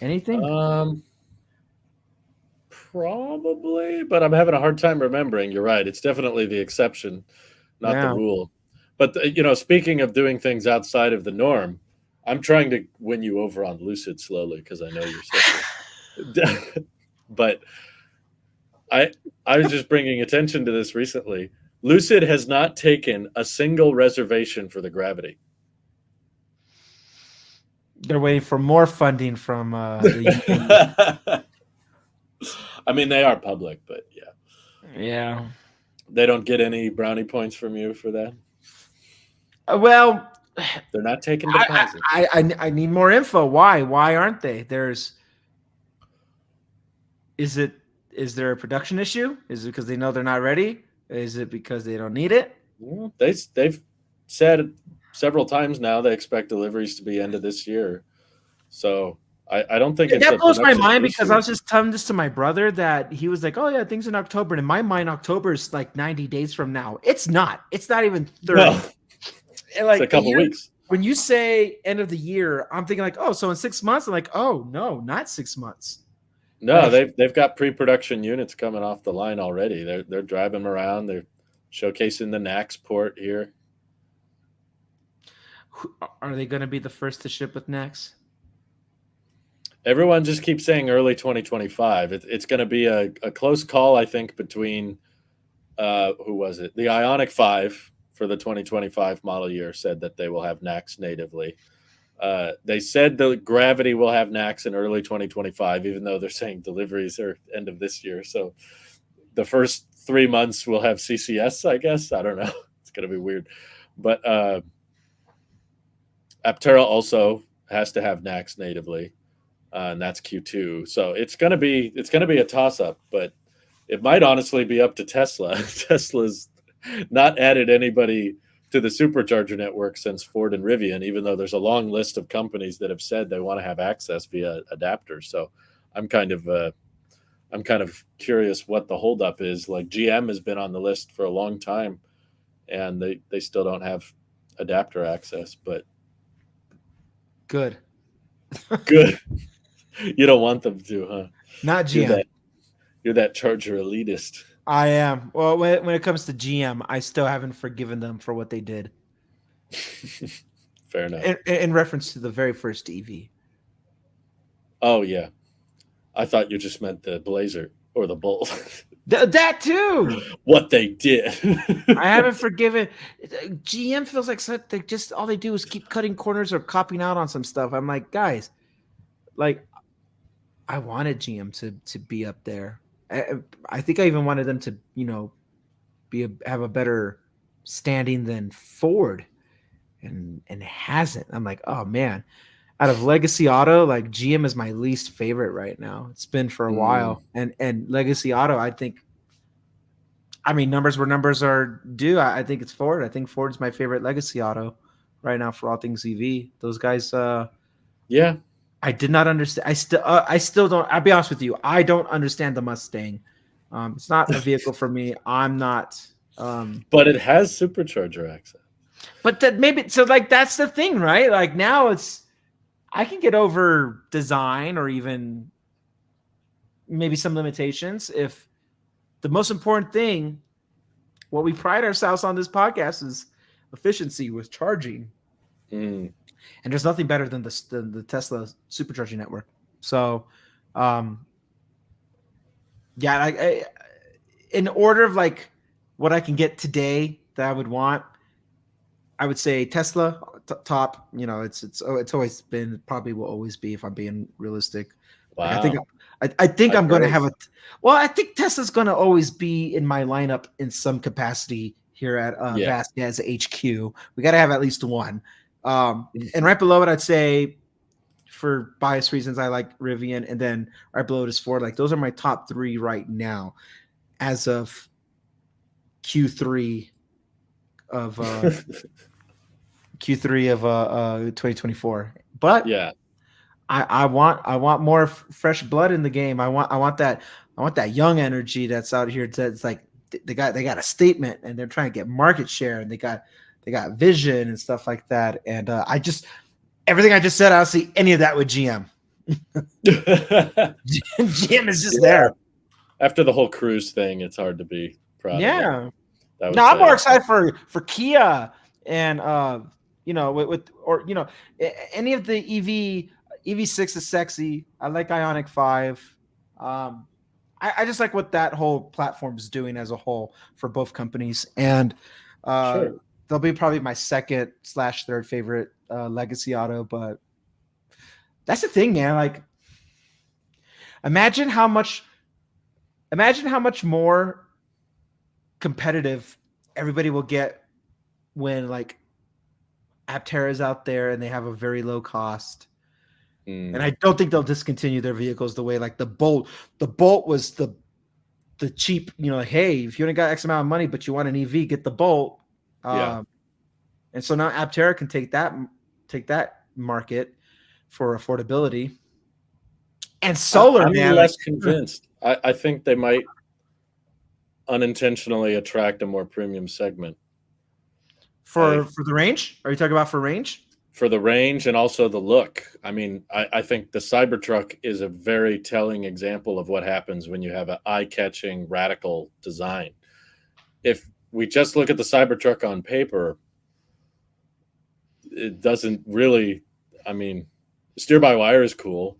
anything? Um, Probably, but I'm having a hard time remembering. You're right. It's definitely the exception, not the Yeah. rule. But speaking of doing things outside of the norm, I'm trying to win you over on Lucid slowly because I know you're such a. But I I was just bringing attention to this recently. Lucid has not taken a single reservation for the Gravity. They're waiting for more funding from the union. I mean, they are public, but yeah, Yeah. they don't get any brownie points from you for that. Well, They're not taking I, deposits. I need more info. Why? Why aren't they? Is it is there a production issue? Is it because they know they're not ready? Is it because they don't need it? Well, they've said several times now they expect deliveries to be end of this year. So I don't think Yeah, it's that a blows my production mind because I issue. was just telling this to my brother that he was like, "Oh yeah, things in October." And in my mind, October is like 90 days from now. It's not. It's not even 30. No, And it's a like a couple year, weeks. when you say end of the year, I'm thinking like, oh, so in 6 months. I'm like, oh no, not 6 months. No, Like, they've got pre-production units coming off the line already. They're driving them around. They're showcasing the NAX port here. are they going to be the first to ship with Next? Everyone just keeps saying early 2025. It's going to be a close call, I think, between who was it? The Ionic 5 for the 2025 model year said that they will have NAX natively. They said the Gravity will have NAX in early 2025, even though they're saying deliveries are end of this year. So the first 3 months will have CCS, I guess. I don't know. It's going to be weird. But Aptera also has to have NAX natively, and that's Q2. So it's gonna be a toss up, but it might honestly be up to Tesla. Tesla's not added anybody to the supercharger network since Ford and Rivian, even though there's a long list of companies that have said they want to have access via adapters. So I'm kind of uh, I'm kind of curious what the holdup is. Like GM has been on the list for a long time, and they still don't have adapter access. But Good. good, you don't want them to, huh? Not You're GM. that you're that charger elitist. I am. Well, when it comes to GM, I still haven't forgiven them for what they did Fair enough. in reference to the very first EV. Oh yeah, I thought you just meant the Blazer or the Bolt. That too. What they did. I haven't forgiven. GM feels like they just all they do is keep cutting corners or copying out on some stuff. I'm like, guys, like I wanted GM to be up there. I think I even wanted them to, have a better standing than Ford, and it hasn't. I'm like, oh man, out of Legacy Auto, like GM is my least favorite right now. It's been for a Mm, while, and Legacy Auto, I think. I mean, numbers where numbers are due. I think it's Ford. I think Ford's my favorite Legacy Auto right now for all things EV. Those guys, yeah, I did not understand. I still don't. I'll be honest with you. I don't understand the Mustang. It's not a vehicle for me. I'm not. but it has supercharger access. But that maybe so. Like that's the thing, right? Like now it's I can get over design or even maybe some limitations if the most important thing, what we pride ourselves on this podcast is efficiency with charging, Mm, and there's nothing better than the Tesla supercharging network. So, um, yeah, in order of like what I can get today that I would want, I would say Tesla top. You know, it's always been, probably will always be, if I'm being realistic. Like Wow. I think High I'm going to have praise. well, I think Tesla's going to always be in my lineup in some capacity here at Yeah. Vasquez HQ. We got to have at least one. And right below it, I'd say, for bias reasons, I like Rivian, and then right below it is Ford. Like, those are my top three right now as of Q3 of Q3 of 2024. But Yeah. I want more fresh blood in the game. I want that young energy that's out here. That's like they got a statement, and they're trying to get market share, and they got vision and stuff like that. And I just, everything I just said, I don't see any of that with GM. GM is just Yeah. there. After the whole cruise thing, it's hard to be proud of them. Yeah. I would No, I'm say. more excited for Kia and with or any of the EV6 is sexy. I like Ionic 5. I just like what that whole platform is doing as a whole for both companies, and Sure. they'll be probably my second/third favorite legacy auto. But that's the thing, man. Like, imagine how much more competitive everybody will get when, like, Aptera is out there and they have a very low cost. And I don't think they'll discontinue their vehicles the way, like, the Bolt. The Bolt was the cheap, like, hey, if you only got X amount of money but you want an EV, get the Bolt. Yeah. And so now Aptera can take that market for affordability. And solar, I'm man, like, less convinced. I think they might unintentionally attract a more premium segment for the range. Are you talking about for range? for the range and also the look. I mean, I think the Cybertruck is a very telling example of what happens when you have an eye-catching, radical design. If we just look at the Cybertruck on paper, it doesn't really. I mean, steer-by-wire is cool,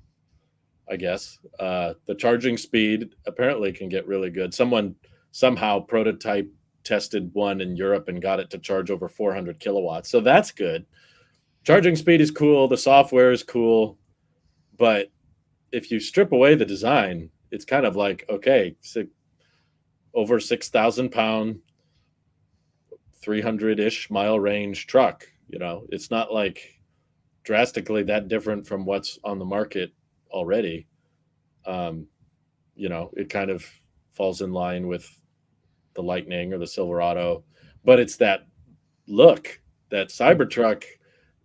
I guess. The charging speed apparently can get really good. Someone somehow prototype tested one in Europe and got it to charge over 400 kilowatts. So that's good. Charging speed is cool. The software is cool. But if you strip away the design, it's kind of like, okay, over 6,000 pound, 300-ish mile range truck. It's not like drastically that different from what's on the market already. It kind of falls in line with the Lightning or the Silverado, but it's that look that Cybertruck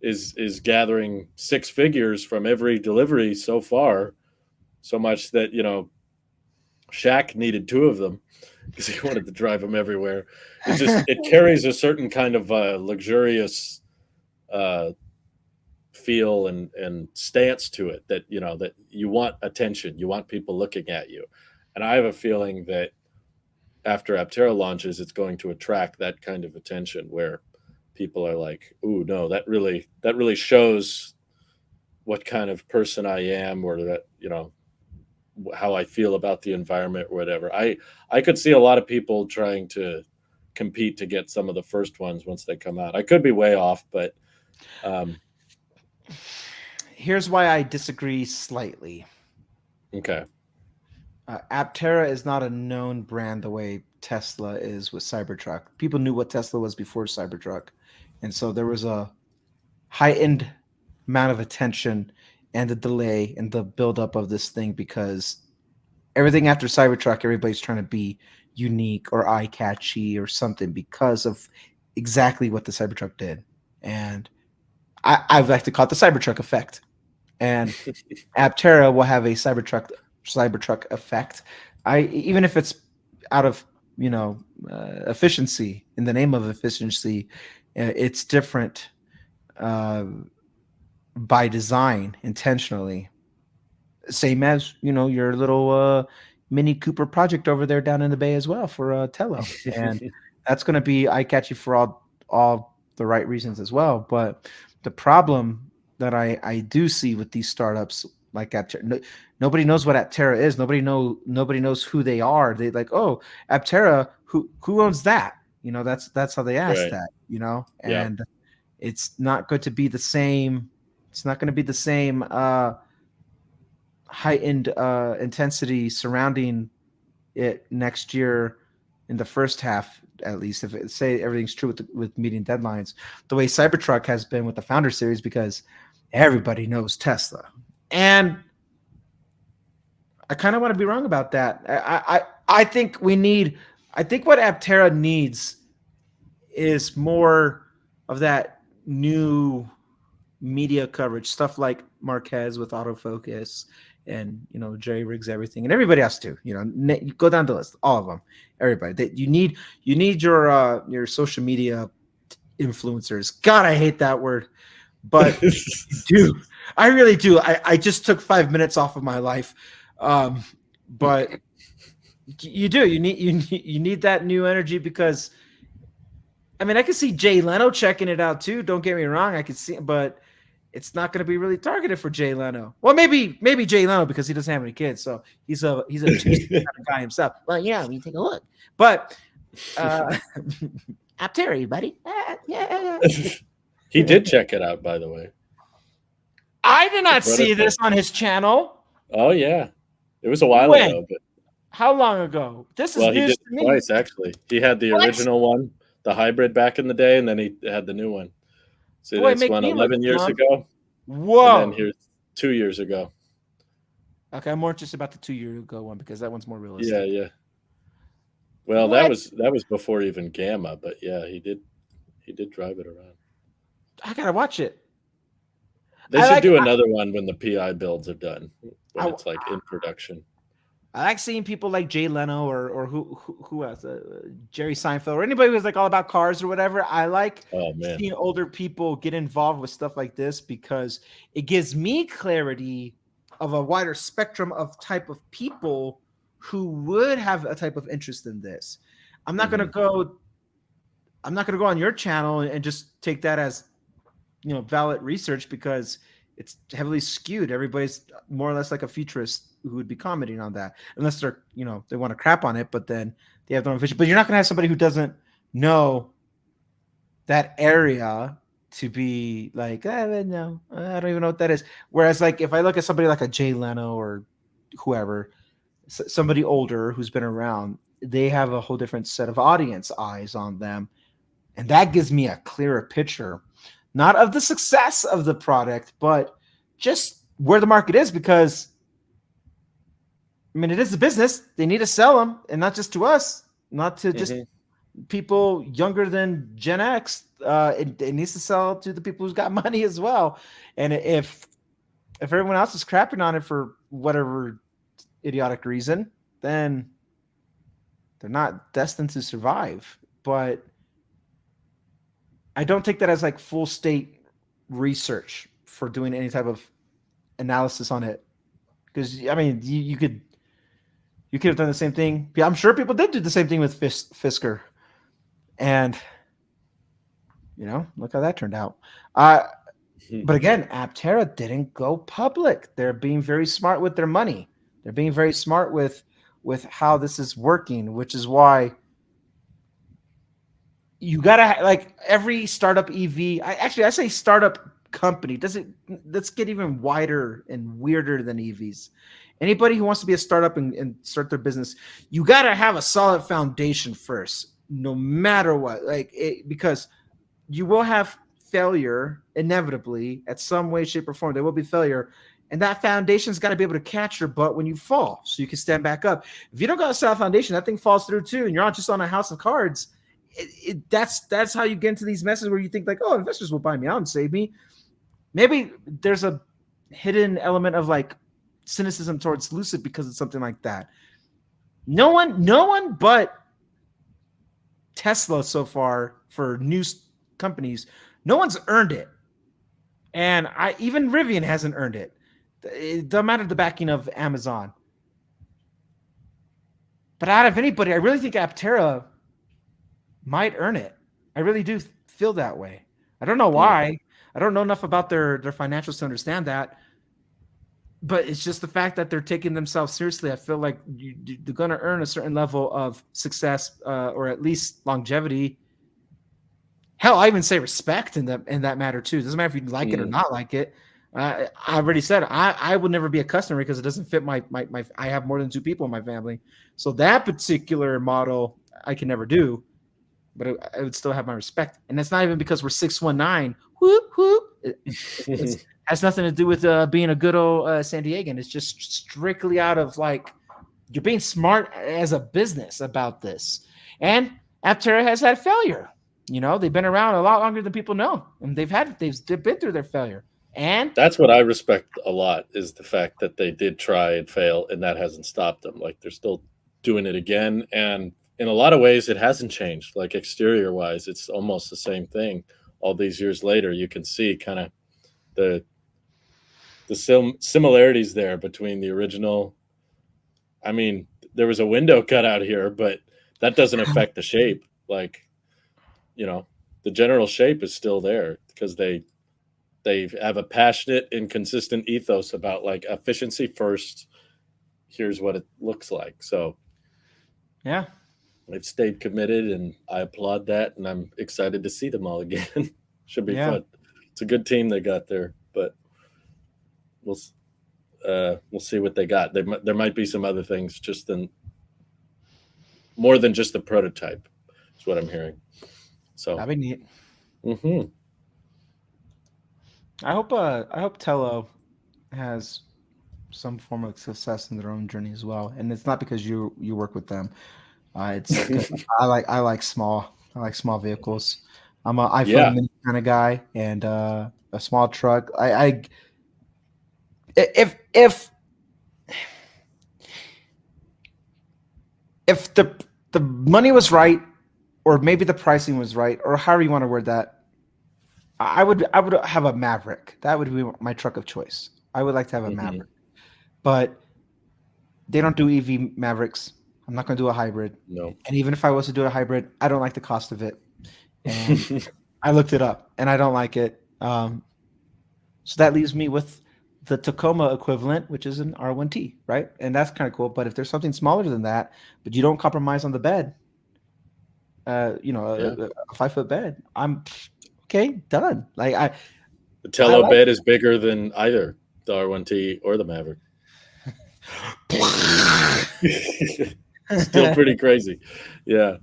is gathering six figures from every delivery so far, so much that Shaq needed two of them because he wanted to drive them everywhere. It carries a certain kind of luxurious feel and stance to it that that you want attention, you want people looking at you, and I have a feeling that after Aptera launches, it's going to attract that kind of attention where people are like, "Ooh, no, that really shows what kind of person I am, or that how I feel about the environment, or whatever." I could see a lot of people trying to compete to get some of the first ones once they come out. I could be way off, but here's why I disagree slightly. Okay. Aptera is not a known brand the way Tesla is with Cybertruck. People knew what Tesla was before Cybertruck, and so there was a heightened amount of attention and the delay and the buildup of this thing because everything after Cybertruck, everybody's trying to be unique or eye-catchy or something because of exactly what the Cybertruck did. And I like to call it the Cybertruck effect. And Aptera will have a Cybertruck effect. Even if it's out of efficiency, in the name of efficiency, it's different by design, intentionally. Same as your little Mini Cooper project over there down in the Bay as well for Telo, and that's going to be eye catchy for all the right reasons as well. But the problem that I do see with these startups like Aptera, nobody knows what Aptera is. Nobody knows who they are. They like, oh, Aptera, who owns that? That's how they ask Right. that. Yeah. And It's not going to be the same. It's not going to be the same heightened intensity surrounding it next year in the first half, at least. If it, say everything's true with meeting deadlines, the way Cybertruck has been with the Founder Series, because everybody knows Tesla, and I kind of want to be wrong about that. I think we need. I think what Aptera needs is more of that new media coverage, stuff like Marquez with autofocus, and Jerry rigs everything, and everybody else too. You go down the list, all of them, everybody. That you need your social media influencers. God, I hate that word, but do I really do? I just took 5 minutes off of my life, but you do. You need that new energy, because I mean, I can see Jay Leno checking it out too. Don't get me wrong, I could see, but it's not going to be really targeted for Jay Leno. Well, maybe Jay Leno, because he doesn't have any kids, so he's a kind of guy himself. Well, yeah, we take a look. But Aptera, buddy. Yeah. He did check it out, by the way. I did not see this on his channel. Oh yeah, it was a while ago. But how long ago? This is news to me. Twice actually. He had the original one, the hybrid back in the day, and then he had the new one. So this one 11 years ago. Whoa! And then here's 2 years ago. Okay, I'm more interested about the 2 year ago one, because that one's more realistic. Yeah. Well, that was before even Gamma, but yeah, he did drive it around. I gotta watch it. They should do another one when the PI builds are done, when it's like in production. I like seeing people like Jay Leno or who else, Jerry Seinfeld, or anybody who's like all about cars or whatever. I like seeing older people get involved with stuff like this, because it gives me clarity of a wider spectrum of type of people who would have a type of interest in this. I'm not gonna go on your channel and just take that as valid research, because it's heavily skewed. Everybody's more or less like a futurist who would be commenting on that, unless they're they want to crap on it, but then they have their own vision. But you're not going to have somebody who doesn't know that area to be like, no, I don't even know what that is. Whereas, like, if I look at somebody like a Jay Leno or whoever, somebody older who's been around, they have a whole different set of audience eyes on them, and that gives me a clearer picture, not of the success of the product, but just where the market is. Because I mean, it is a business. They need to sell them, and not just to us, not to just people younger than Gen X. It needs to sell to the people who's got money as well. And if everyone else is crapping on it for whatever idiotic reason, then they're not destined to survive. But I don't take that as like full state research for doing any type of analysis on it. Because I mean, you could have done the same thing. I'm sure people did do the same thing with Fisker, and look how that turned out. But again, Aptera didn't go public. They're being very smart with their money. They're being very smart with how this is working, which is why you gotta, like, every startup EV. I say startup company. Let's get even wider and weirder than EVs. Anybody who wants to be a startup and start their business, you gotta have a solid foundation first, no matter what. Because you will have failure inevitably at some way, shape, or form. There will be failure, and that foundation's got to be able to catch your butt when you fall, so you can stand back up. If you don't got a solid foundation, that thing falls through too, and you're not just on a house of cards. That's how you get into these messes where you think like, oh, investors will buy me out and save me. Maybe there's a hidden element of like cynicism towards Lucid because of something like that. No one but Tesla so far for new companies, no one's earned it. And even Rivian hasn't earned it. It doesn't matter the backing of Amazon. But out of anybody, I really think Aptera might earn it. I really do feel that way. I don't know why. I don't know enough about their financials to understand that. But it's just the fact that they're taking themselves seriously. I feel like they're going to earn a certain level of success or at least longevity Hell, I even say respect in that matter too. It doesn't matter if you like it or not like it. I already said I would never be a customer because it doesn't fit my. I have more than 2 people in my family, so that particular model I can never do. But I would still have my respect, and it's not even because we're 619. Whoop whoop. It has nothing to do with being a good old San Diegan. It's just strictly out of like you're being smart as a business about this. And Aptera has had failure. You know, they've been around a lot longer than people know, and they've been through their failure. And That's what I respect a lot is the fact that they did try and fail, and that hasn't stopped them. Like they're still doing it again, and in a lot of ways, it hasn't changed. Like exterior wise, it's almost the same thing. All these years later, you can see kind of the similarities there between the original. I mean, there was a window cut out here, but that doesn't affect the shape. Like, you know, the general shape is still there because they have a passionate and consistent ethos about like efficiency first. Here's what it looks like. So yeah, they've stayed committed, and I applaud that. And I'm excited to see them all again. Should be yeah. fun. It's a good team they got there, but we'll we'll see what they got. There might be some other things, just than more than just the prototype. Is what I'm hearing. So, That'd be neat. hmm I hope Tello has some form of success in their own journey as well. And it's not because you work with them. It's 'cause I like small vehicles. I'm a iPhone yeah, mini kind of guy, and a small truck. If if the money was right, or maybe the pricing was right, or however you want to word that, I would have a Maverick. That would be my truck of choice. I would like to have a hmm Maverick, but they don't do EV Mavericks. I'm not going to do a hybrid. no. And even if I was to do a hybrid, I don't like the cost of it. And I looked it up, and I don't like it. So that leaves me with the Tacoma equivalent, which is an R1T, right? And that's kind of cool. But if there's something smaller than that, but you don't compromise on the bed, yeah, a 5 foot bed, I'm okay, done. Like the I Tello like. bed is bigger than either the R1T or the Maverick. Still pretty crazy. Yeah,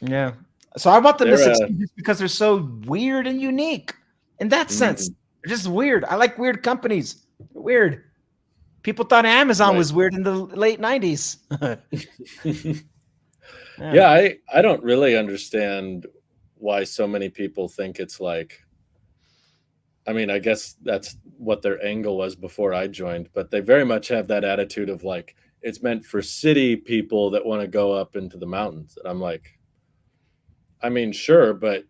Yeah. So I want them to they're succeed just because they're so weird and unique in that sense. mhm, They're just weird. I like weird companies. They're weird. People thought Amazon right. was weird in the late 90s. Yeah. Yeah, I don't really understand why so many people think it's like. I mean, I guess that's what their angle was before I joined, but they very much have that attitude of like it's meant for city people that want to go up into the mountains. And I'm like, I mean, sure, but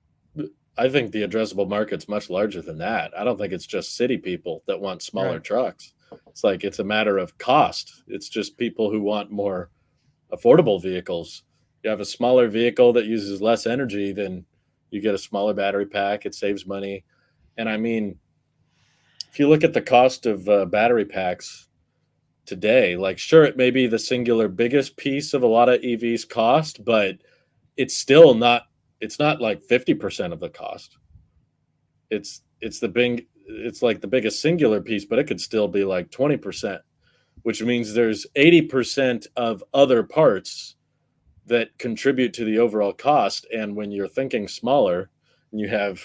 I think the addressable market's much larger than that. I don't think it's just city people that want smaller Right. trucks. It's like it's a matter of cost. It's just people who want more affordable vehicles. You have a smaller vehicle that uses less energy, then you get a smaller battery pack. It saves money. And I mean, if you look at the cost of battery packs today, like sure, it may be the singular biggest piece of a lot of EVs cost, but it's still not. It's not like 50% of the cost. It's the big. It's like the biggest singular piece, but it could still be like 20%, which means there's 80% of other parts that contribute to the overall cost. And when you're thinking smaller, and you have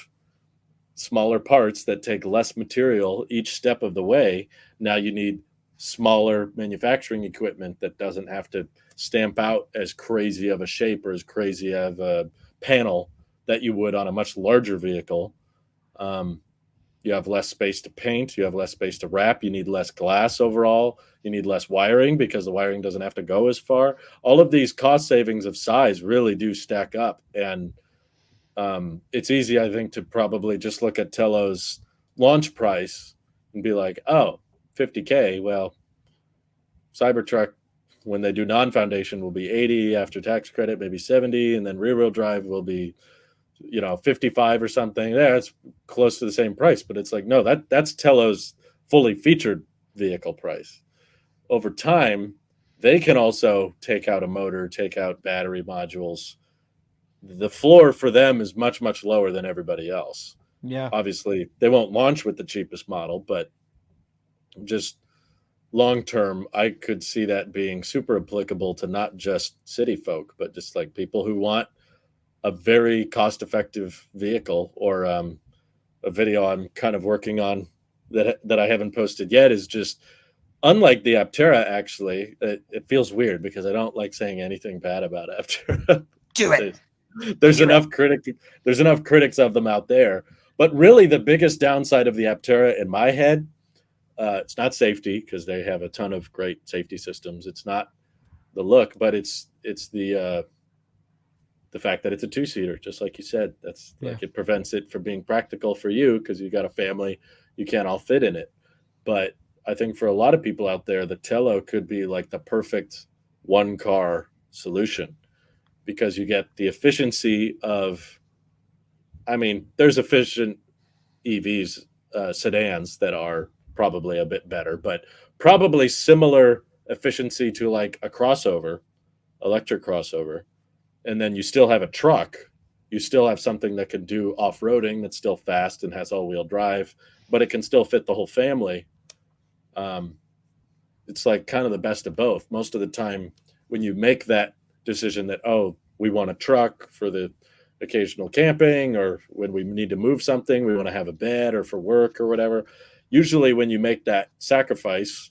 smaller parts that take less material each step of the way. Now you need smaller manufacturing equipment that doesn't have to stamp out as crazy of a shape or as crazy of a panel that you would on a much larger vehicle. Um, you have less space to paint, you have less space to wrap, you need less glass overall, you need less wiring because the wiring doesn't have to go as far. All of these cost savings of size really do stack up. And it's easy, I think, to probably just look at Tello's launch price and be like, oh, 50K. Well, Cybertruck, when they do non-foundation, will be 80 after tax credit, maybe 70, and then rear-wheel drive will be, 55 or something. Yeah, it's close to the same price, but it's like, no, that's Tello's fully featured vehicle price. Over time, they can also take out a motor, take out battery modules, the floor for them is much, much lower than everybody else. Yeah. Obviously, they won't launch with the cheapest model, but just long term, I could see that being super applicable to not just city folk, but just like people who want a very cost effective vehicle. Or a video I'm kind of working on that I haven't posted yet is just unlike the Aptera. Actually, it feels weird because I don't like saying anything bad about Aptera. Do it. There's enough critics of them out there, but really the biggest downside of the Aptera in my head, it's not safety, because they have a ton of great safety systems. It's not the look, but it's the fact that it's a two-seater, just like you said. That's like, it prevents it from being practical for you because you got a family, you can't all fit in it. But I think for a lot of people out there, the Telo could be like the perfect one-car solution, because you get the efficiency of, I mean, there's efficient EVs, sedans that are probably a bit better, but probably similar efficiency to like a crossover, electric crossover. And then you still have a truck. You still have something that can do off-roading, that's still fast and has all-wheel drive, but it can still fit the whole family. It's like kind of the best of both. Most of the time when you make that decision that, oh, we want a truck for the occasional camping, or when we need to move something, we want to have a bed, or for work or whatever. Usually when you make that sacrifice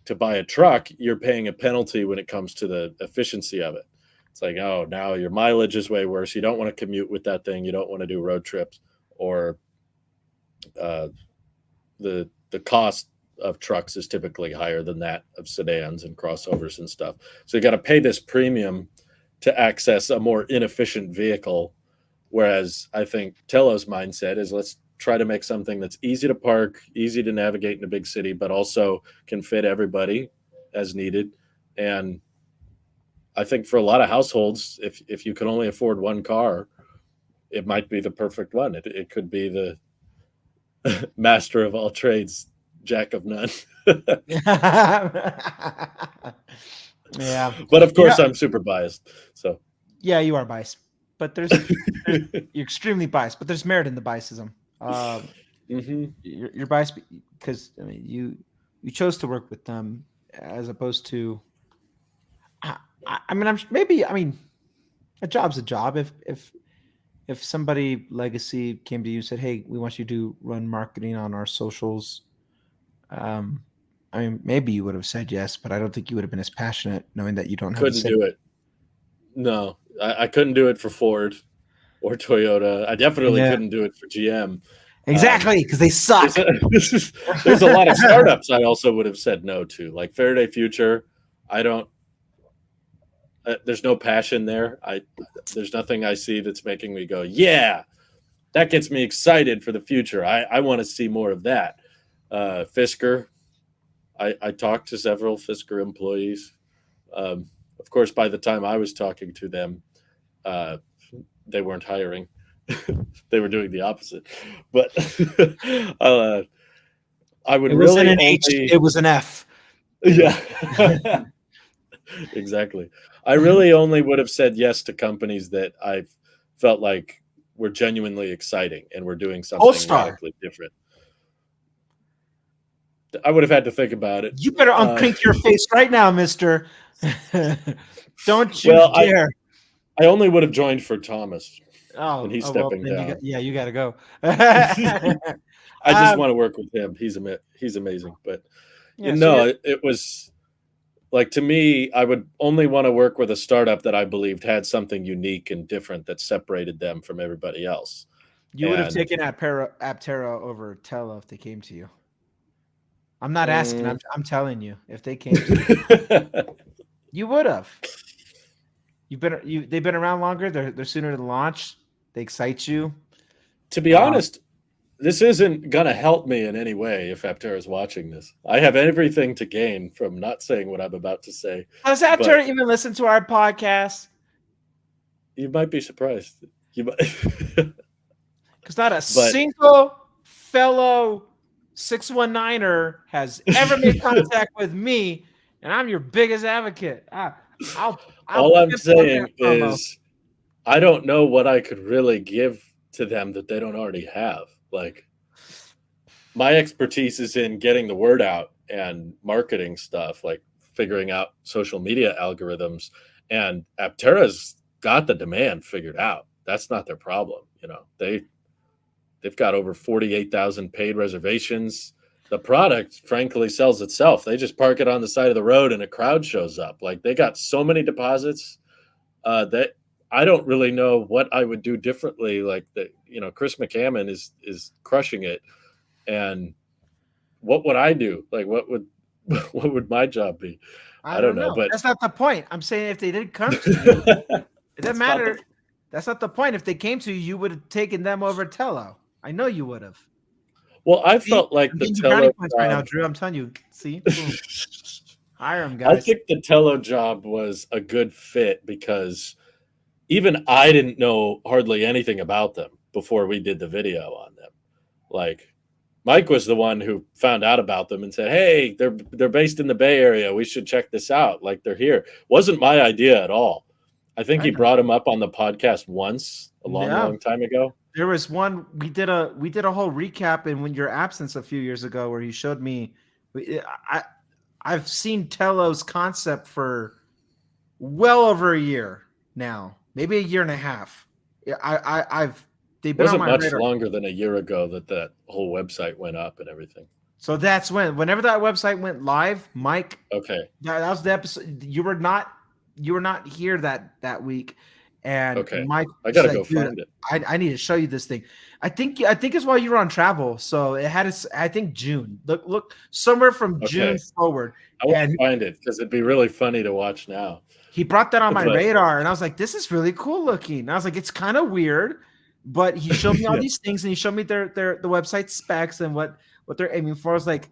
to buy a truck, you're paying a penalty when it comes to the efficiency of it. It's like, oh, now your mileage is way worse. You don't want to commute with that thing. You don't want to do road trips, or the cost of trucks is typically higher than that of sedans and crossovers and stuff. So you got to pay this premium to access a more inefficient vehicle. Whereas I think Telo's mindset is, let's try to make something that's easy to park, easy to navigate in a big city, but also can fit everybody as needed. And I think for a lot of households, if you can only afford one car, it might be the perfect one. It could be the master of all trades, jack of none. Yeah. But of course, I'm super biased. So yeah, you are biased, but you're extremely biased, but there's merit in the biasism. You're biased because, I mean, you chose to work with them as opposed to. I mean, a job's a job. If somebody legacy came to you and said, "Hey, we want you to run marketing on our socials," I mean, maybe you would have said yes, but I don't think you would have been as passionate knowing that you don't have. Couldn't do it. No, I couldn't do it for Ford or Toyota. I definitely couldn't do it for GM. Exactly, because they suck. There's a lot of startups I also would have said no to, like Faraday Future. I don't. There's no passion there. There's nothing I see that's making me go, yeah, that gets me excited for the future. I want to see more of that. Fisker. I talked to several Fisker employees. Of course, by the time I was talking to them, they weren't hiring. They were doing the opposite. But I would really only... It was an F. Yeah. Exactly. I really only would have said yes to companies that I felt like were genuinely exciting and were doing something radically different. I would have had to think about it. You better uncrink your face right now, mister. Don't you dare. I only would have joined for Thomas. Oh, and he's stepping down. You got to go. I just want to work with him. He's amazing. But it was like, to me, I would only want to work with a startup that I believed had something unique and different that separated them from everybody else. You would have taken Aptera over Telo if they came to you. I'm not asking. I'm telling you, if they came to you, you would have. They've been around longer. They're sooner to launch. They excite you. To be honest, this isn't gonna help me in any way if Aptera is watching this. I have everything to gain from not saying what I'm about to say. Does Aptera even listen to our podcast? You might be surprised. You might, because not a single fellow 619er has ever made contact with me, and I'm your biggest advocate. All I'm saying is I don't know what I could really give to them that they don't already have. Like, my expertise is in getting the word out and marketing stuff, like figuring out social media algorithms. And Aptera's got the demand figured out. That's not their problem. They've got over 48,000 paid reservations. The product, frankly, sells itself. They just park it on the side of the road and a crowd shows up. Like, they got so many deposits that I don't really know what I would do differently. Like, Chris McCammon is crushing it. And what would I do? Like, what would what would my job be? I I don't don't know, know. but That's not the point. I'm saying if they did come to you, it doesn't matter. That's not the point. If they came to you, you would have taken them over Tello. I know you would have. well, I See, felt like I'm the getting you brownie Tello points right now, job. Drew. I'm telling you. See, boom. Hire them, I guys. think the Tello job was a good fit because even I didn't know hardly anything about them before we did the video on them. Like, Mike was the one who found out about them and said, "Hey, they're based in the Bay Area. We should check this out. Like, they're here." Wasn't my idea at all. I think I he know. brought him up on the podcast once a long, Yeah. long time ago. There was one we did a whole recap in when your absence a few years ago where he showed me. I've seen Tello's concept for well over a year now, maybe a year and a half. I've they've It been on wasn't my much radar. longer than a year ago that whole website went up and everything. So that's whenever that website went live, Mike. Okay. That was the episode. You were not here that week, and Okay. Mike I gotta said, go "Dude, find it. I need to show you this thing." I think it's while you were on travel, so it had I think June. Look somewhere from June Okay. forward, I want and to find it because it'd be really funny to watch now. he brought that on my But radar, and I was like, "This is really cool looking." And I was like, "It's kind of weird," but he showed me all yeah. these things, and he showed me the website specs and what they're aiming for. I was like,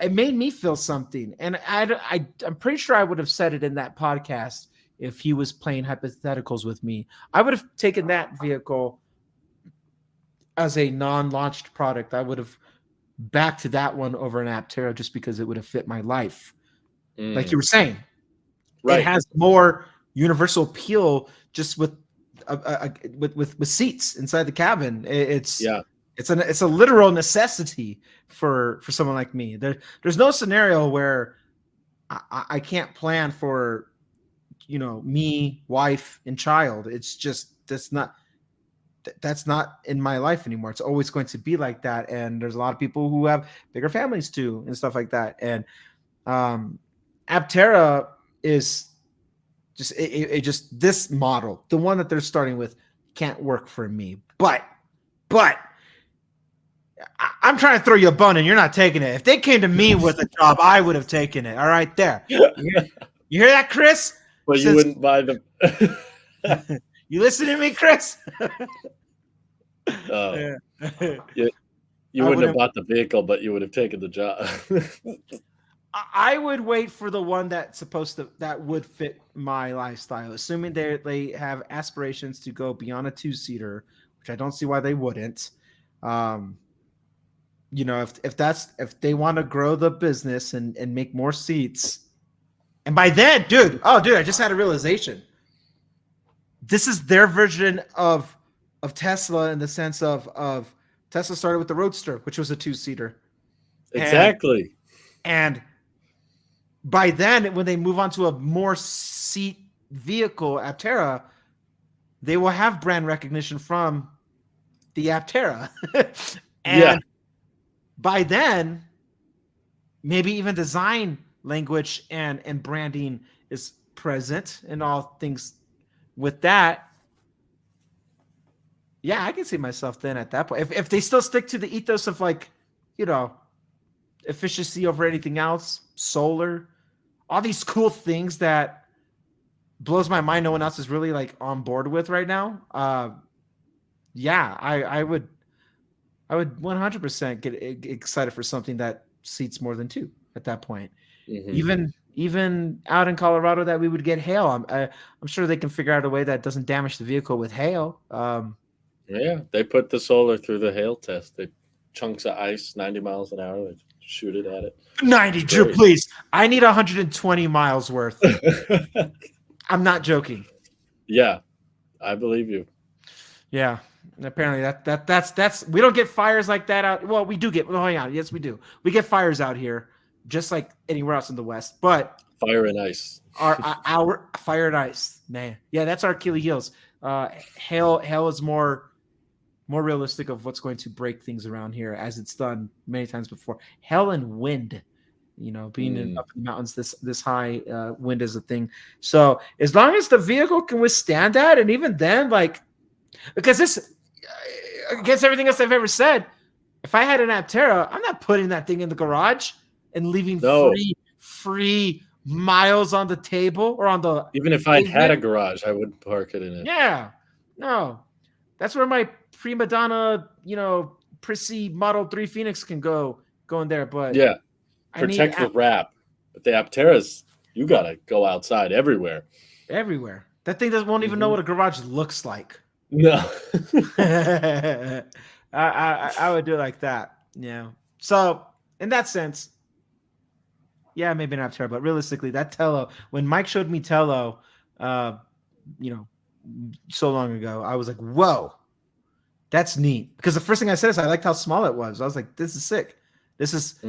it made me feel something, and I'm pretty sure I would have said it in that podcast if he was playing hypotheticals with me. I would have taken that vehicle as a non-launched product. I would have backed to that one over an Aptera just because it would have fit my life. Like you were saying, Right. it has more universal appeal just with seats inside the cabin. It's a literal necessity for someone like me. There's no scenario where I can't plan for me, wife, and child. It's just that's not in my life anymore. It's always going to be like that. And there's a lot of people who have bigger families too and stuff like that. And Aptera is just this model, the one that they're starting with, can't work for me. But I'm trying to throw you a bone and you're not taking it. If they came to me with a job, I would have taken it. All right, there. You hear that, Chris? Well, you wouldn't buy them. You listen to me, Chris? You wouldn't have bought the vehicle, but you would have taken the job. I would wait for the one that would fit my lifestyle, assuming they have aspirations to go beyond a 2-seater, which I don't see why they wouldn't. If they want to grow the business and make more seats, and by then, dude, I just had a realization. This is their version of Tesla in the sense of Tesla started with the Roadster, which was a 2-seater. Exactly. And by then, when they move on to a more seat vehicle, Aptera, they will have brand recognition from the Aptera. And by then, maybe even design language and branding is present and all things with that. Yeah, I can see myself then at that point. If they still stick to the ethos of efficiency over anything else, solar, all these cool things that blows my mind no one else is really on board with right now. I would 100% get excited for something that seats more than 2 at that point. Mm-hmm. Even out in Colorado that we would get hail. I'm sure they can figure out a way that doesn't damage the vehicle with hail. They put the solar through the hail test. They chunks of ice, 90 miles an hour. They shoot it at it. 90, Drew, please. I need 120 miles worth. I'm not joking. Yeah. I believe you. Yeah. Apparently that's we don't get fires like that out. Well, we do get. Oh yeah, yes we do. We get fires out here, just like anywhere else in the West. But fire and ice. our fire and ice, man. Yeah, that's our Achilles heels. Hail is more realistic of what's going to break things around here, as it's done many times before. Hail and wind, being up in the mountains this high, wind is a thing. So as long as the vehicle can withstand that, and even then, like, because this, against everything else I've ever said, if I had an Aptera, I'm not putting that thing in the garage and leaving free miles on the table or on the. Even if I had a garage, I wouldn't park it in it. Yeah, no, that's where my prima donna, prissy Model 3 Phoenix can go in there. But yeah, protect the wrap. But the Apteras, you gotta go outside everywhere. Everywhere. That thing won't even know what a garage looks like. No. I would do it like that. Yeah. So in that sense, yeah, maybe not Aptera, but realistically, that Telo, when Mike showed me Telo, so long ago, I was like, whoa, that's neat. Because the first thing I said is I liked how small it was. I was like, this is sick. This is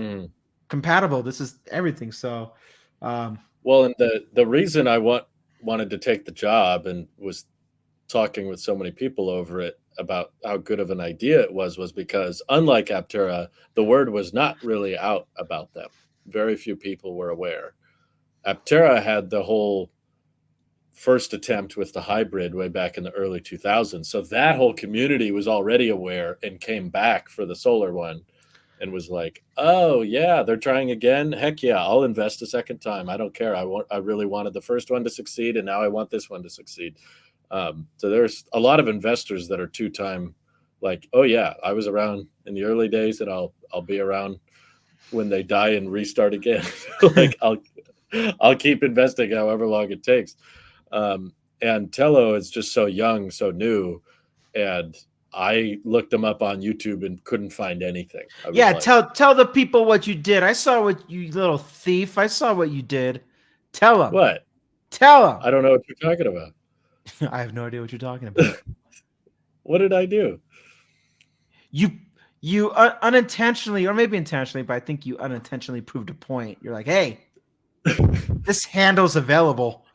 compatible. This is everything. So, well, and the reason I wanted to take the job and was talking with so many people over it about how good of an idea it was because, unlike Aptera, the word was not really out about them. Very few people were aware. Aptera had the whole first attempt with the hybrid way back in the early 2000s. So that whole community was already aware and came back for the solar one and was like, oh yeah, they're trying again. Heck yeah, I'll invest a second time. I don't care. I really wanted the first one to succeed, and now I want this one to succeed. So there's a lot of investors that are two-time, like, oh yeah, I was around in the early days, and I'll be around when they die and restart again. Like I'll keep investing however long it takes. And Telo is just so young, so new, and I looked them up on YouTube and couldn't find anything. Yeah, like, tell the people what you did. I saw what you little thief. I saw what you did. Tell them. What? Tell them. I don't know what you're talking about. I have no idea what you're talking about. What did I do? You unintentionally, or maybe intentionally, but I think you unintentionally proved a point. You're like, hey, this handle's available.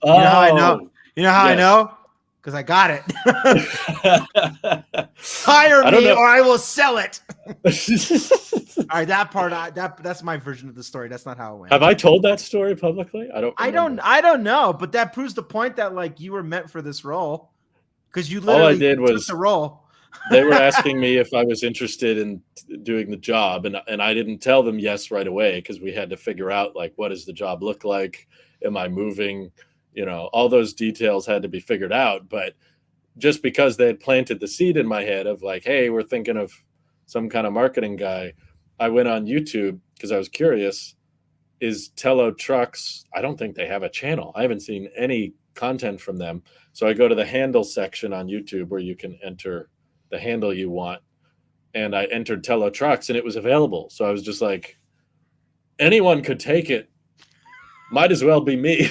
Oh, you know how I know? You know how I know? Because I got it. Hire me or I will sell it. All right, that part, that's my version of the story. That's not how it went. Have I told that story publicly? I don't know, but that proves the point that, like, you were meant for this role, because you literally all I did was took the role. They were asking me if I was interested in doing the job, and I didn't tell them yes right away, because we had to figure out, like, what does the job look like? Am I moving? All those details had to be figured out. But just because they had planted the seed in my head of, like, hey, we're thinking of some kind of marketing guy, I went on YouTube because I was curious. Is Telo Trucks? I don't think they have a channel. I haven't seen any content from them. So I go to the handle section on YouTube where you can enter the handle you want. And I entered Telo Trucks and it was available. So I was just like, anyone could take it. Might as well be me.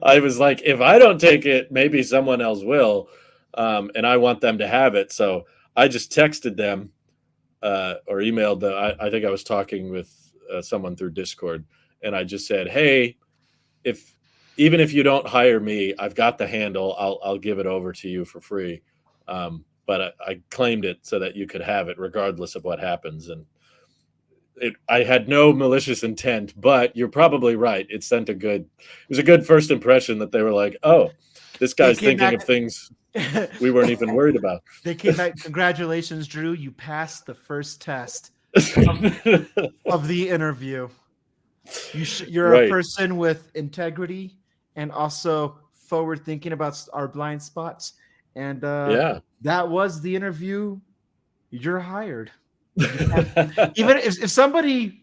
I was like, if I don't take it, maybe someone else will. And I want them to have it. So I just texted them or emailed them. I think I was talking with someone through Discord. And I just said, hey, even if you don't hire me, I've got the handle. I'll give it over to you for free. But I claimed it so that you could have it regardless of what happens. And I had no malicious intent, but you're probably right. It was a good first impression that they were like, oh, this guy's thinking of things we weren't even worried about. They came back. Congratulations, Drew. You passed the first test of the interview. You're right. A person with integrity and also forward thinking about our blind spots. And that was the interview. You're hired. Even if somebody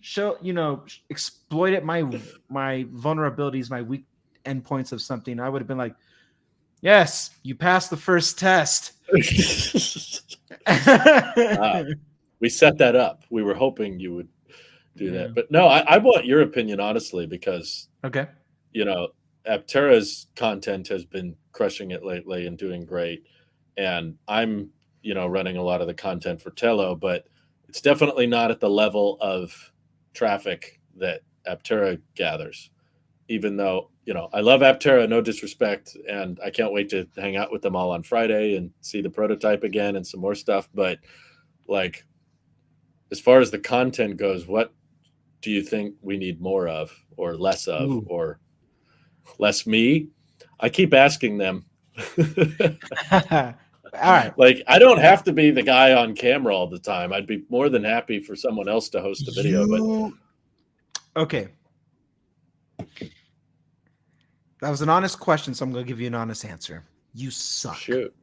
exploited my vulnerabilities, my weak endpoints of something, I would have been like, yes, you passed the first test. We set that up. We were hoping you would do that. But no, I want your opinion, honestly, because, Aptera's content has been crushing it lately and doing great, and I'm running a lot of the content for Telo, but it's definitely not at the level of traffic that Aptera gathers. Even though I love Aptera, no disrespect, and I can't wait to hang out with them all on Friday and see the prototype again and some more stuff. But like, as far as the content goes, what do you think we need more of, or less of, Ooh. or less me? I keep asking them. All right. Like, I don't have to be the guy on camera all the time. I'd be more than happy for someone else to host a video. But Okay. That was an honest question, so I'm going to give you an honest answer. You suck. Shoot.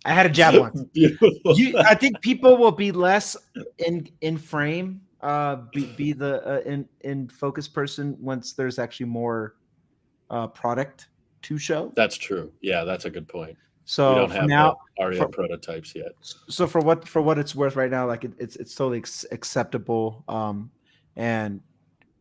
I had a jab once. Beautiful. I think people will be less in frame, be the in focus person once there's actually more product to show. That's true. Yeah, that's a good point. So we don't have now, the Aria prototypes yet. So for what it's worth right now, like it's totally acceptable, and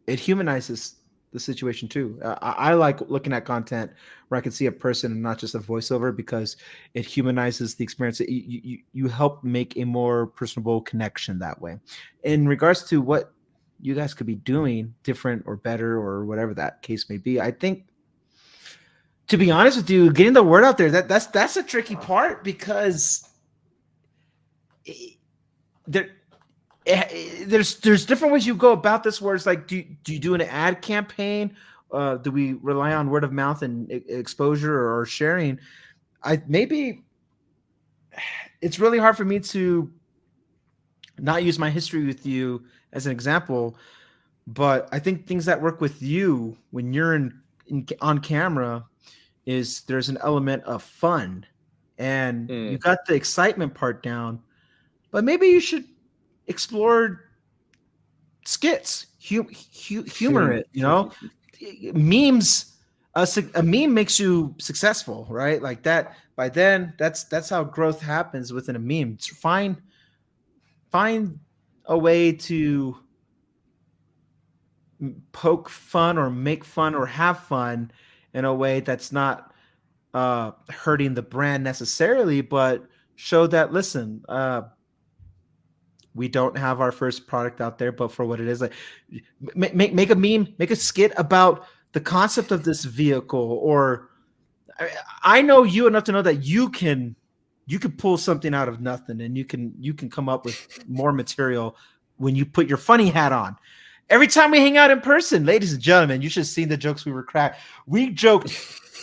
it humanizes the situation too. I like looking at content where I can see a person and not just a voiceover, because it humanizes the experience. You help make a more personable connection that way. In regards to what you guys could be doing different or better or whatever that case may be, I think, to be honest with you, getting the word out there, that's a tricky part, because there's different ways you go about this, where it's like, do you do an ad campaign? Do we rely on word of mouth and exposure or sharing? Maybe it's really hard for me to not use my history with you as an example, but I think things that work with you when you're on camera is there's an element of fun, and you got the excitement part down, but maybe you should explore skits, humor it, memes. A meme makes you successful, right? Like that. By then, that's how growth happens within a meme. Find a way to poke fun or make fun or have fun in a way that's not hurting the brand necessarily, but show that, listen, we don't have our first product out there, but for what it is, like make a meme, make a skit about the concept of this vehicle. Or I know you enough to know that you can pull something out of nothing, and you can come up with more material when you put your funny hat on. Every time we hang out in person, ladies and gentlemen, you should have seen the jokes we were cracking. We joked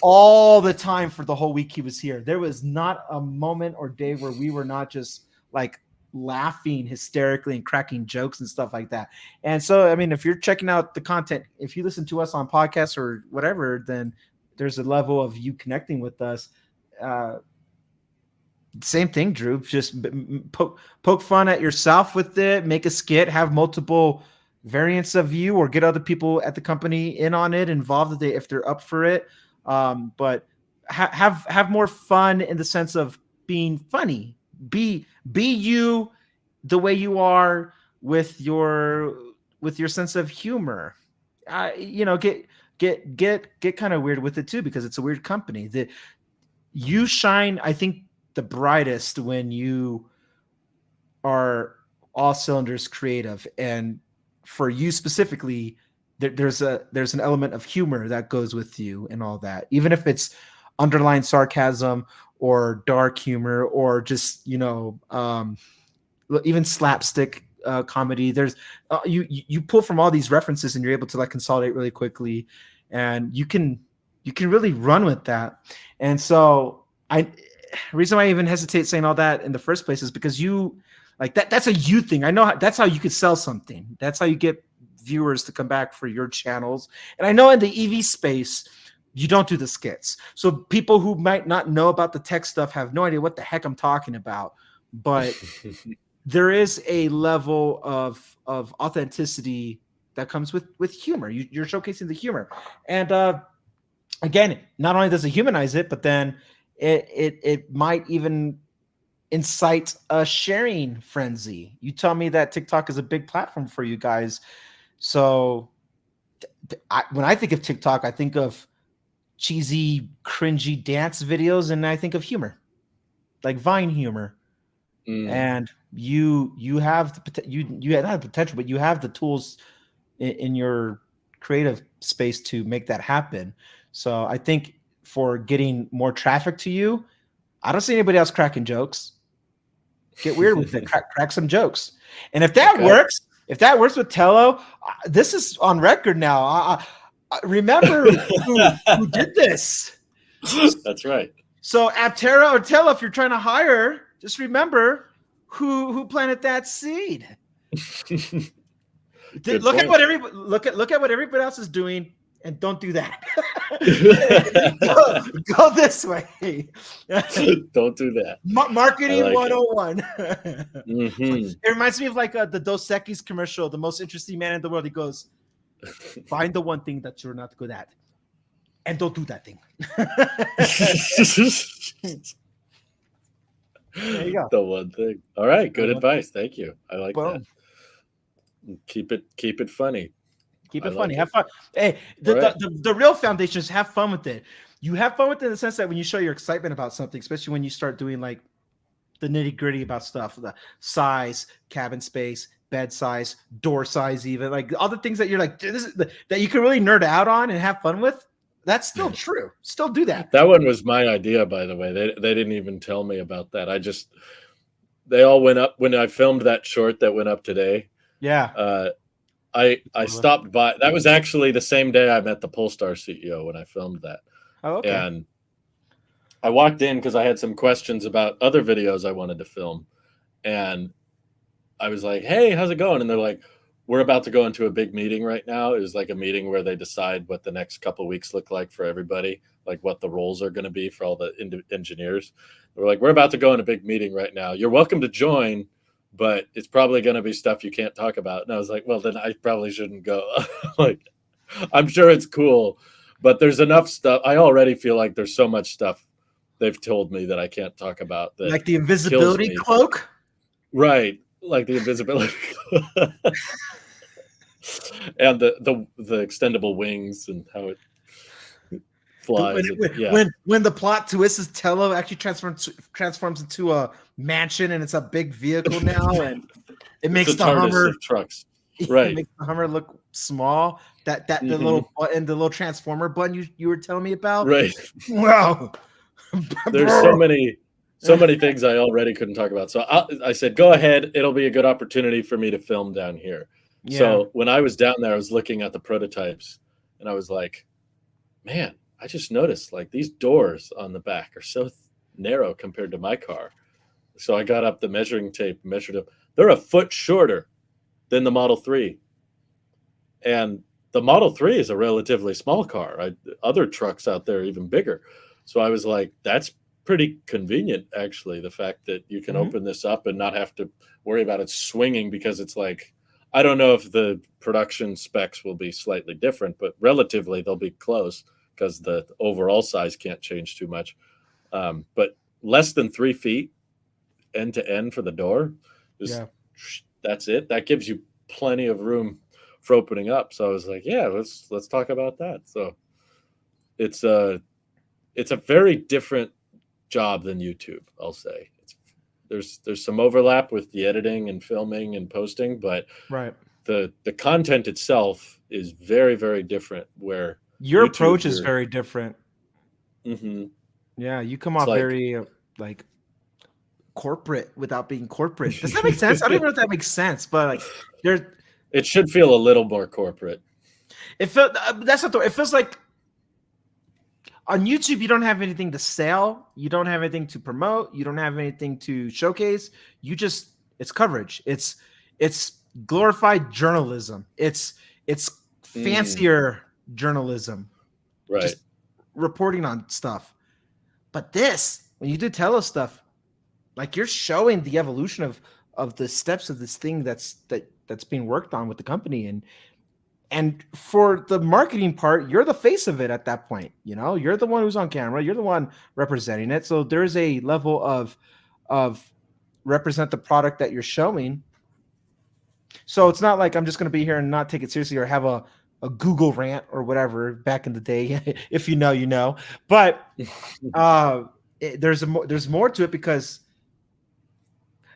all the time for the whole week he was here. There was not a moment or day where we were not just like laughing hysterically and cracking jokes and stuff like that. And so, I mean, if you're checking out the content, if you listen to us on podcasts or whatever, then there's a level of you connecting with us. Same thing, Drew. Just poke fun at yourself with it, make a skit, have multiple variants of you, or get other people at the company in on it, involved if they're up for it. But have more fun in the sense of being funny. Be you the way you are with your sense of humor. Get kind of weird with it too, because it's a weird company. That you shine, I think, the brightest when you are all cylinders creative. And for you specifically, there's an element of humor that goes with you and all that, even if it's underlying sarcasm or dark humor, or just even slapstick comedy. There's you pull from all these references, and you're able to like consolidate really quickly, and you can really run with that. And so reason why I even hesitate saying all that in the first place is because you like that's a you thing. I know that's how you could sell something. That's how you get viewers to come back for your channels. And I know in the EV space, you don't do the skits. So people who might not know about the tech stuff have no idea what the heck I'm talking about. But there is a level of authenticity that comes with humor. You're showcasing the humor. And again, not only does it humanize it, but then it might even incite a sharing frenzy. You tell me that TikTok is a big platform for you guys. So when I think of TikTok, I think of cheesy, cringy dance videos, and I think of humor, like Vine humor. And you have you not have the potential, but you have the tools in your creative space to make that happen. So I think for getting more traffic to you, I don't see anybody else cracking jokes. Get weird with it. Crack some jokes. And if that works, with Telo, this is on record now. Remember who did this? That's right. So Aptera or Telo, if you're trying to hire, just remember who planted that seed. Look at what everybody else is doing, and don't do that. go this way. Don't do that. Marketing 101. It reminds me of like the Dos Equis commercial, the most interesting man in the world. He goes, find the one thing that you're not good at, and don't do that thing. There you go. The one thing. All right, good advice. Thank you. I like that. Keep it funny. Keep it funny. Have fun. Hey, the real foundation is have fun with it. You have fun with it in the sense that when you show your excitement about something, especially when you start doing like the nitty gritty about stuff, the size, cabin space, bed size, door size, even like all the things that you're like that you can really nerd out on and have fun with. That's still true. Still do that. That one was my idea, by the way. They didn't even tell me about that. They all went up when I filmed that short that went up today. Yeah. I stopped by. That was actually the same day I met the Polestar CEO when I filmed that. Oh, okay. And I walked in because I had some questions about other videos I wanted to film. And I was like, hey, how's it going? And they're like, we're about to go into a big meeting right now. It was like a meeting where they decide what the next couple of weeks look like for everybody, like what the roles are going to be for all the engineers. We're like, we're about to go in a big meeting right now. You're welcome to join, but it's probably going to be stuff you can't talk about. And I was like, well, then I probably shouldn't go. Like, I'm sure it's cool, but there's enough stuff. I already feel like there's so much stuff they've told me that I can't talk about. That like the invisibility cloak? Right. Like the invisibility and the extendable wings and how it flies. When the plot twist is Telo actually transforms into a mansion and it's a big vehicle now, and it makes the Hummer trucks. Right. It makes the Hummer look small. That the little button, the little transformer button you were telling me about. Right. Wow. There's so many things I already couldn't talk about. So I said, go ahead. It'll be a good opportunity for me to film down here. Yeah. So when I was down there, I was looking at the prototypes and I was like, man, I just noticed like these doors on the back are so narrow compared to my car. So I got up the measuring tape, measured them. They're a foot shorter than the Model 3. And the Model 3 is a relatively small car. Other trucks out there are even bigger. So I was like, that's pretty convenient, actually, the fact that you can open this up and not have to worry about it swinging, because it's like, I don't know if the production specs will be slightly different, but relatively they'll be close because the overall size can't change too much. But less than 3 feet end to end for the door. That's it. That gives you plenty of room for opening up. So I was like, yeah, let's talk about that. So it's a very different job than YouTube, I'll say. There's some overlap with the editing and filming and posting, but the content itself is very, very different. Where your approach is very different. Mm-hmm. Yeah, you come off very like corporate without being corporate. Does that make sense? I don't even know if that makes sense, but like it should feel a little more corporate. It feels like on YouTube, you don't have anything to sell. You don't have anything to promote. You don't have anything to showcase. It's coverage. It's glorified journalism. It's fancier journalism. Right. Just reporting on stuff. But when you do Telo stuff, like you're showing the evolution of the steps of this thing that's being worked on with the company. And for the marketing part, you're the face of it at that point. You know, you're the one who's on camera. You're the one representing it. So there's a level of represent the product that you're showing. So it's not like I'm just going to be here and not take it seriously or have a Google rant or whatever back in the day. If you know, you know. But there's more to it because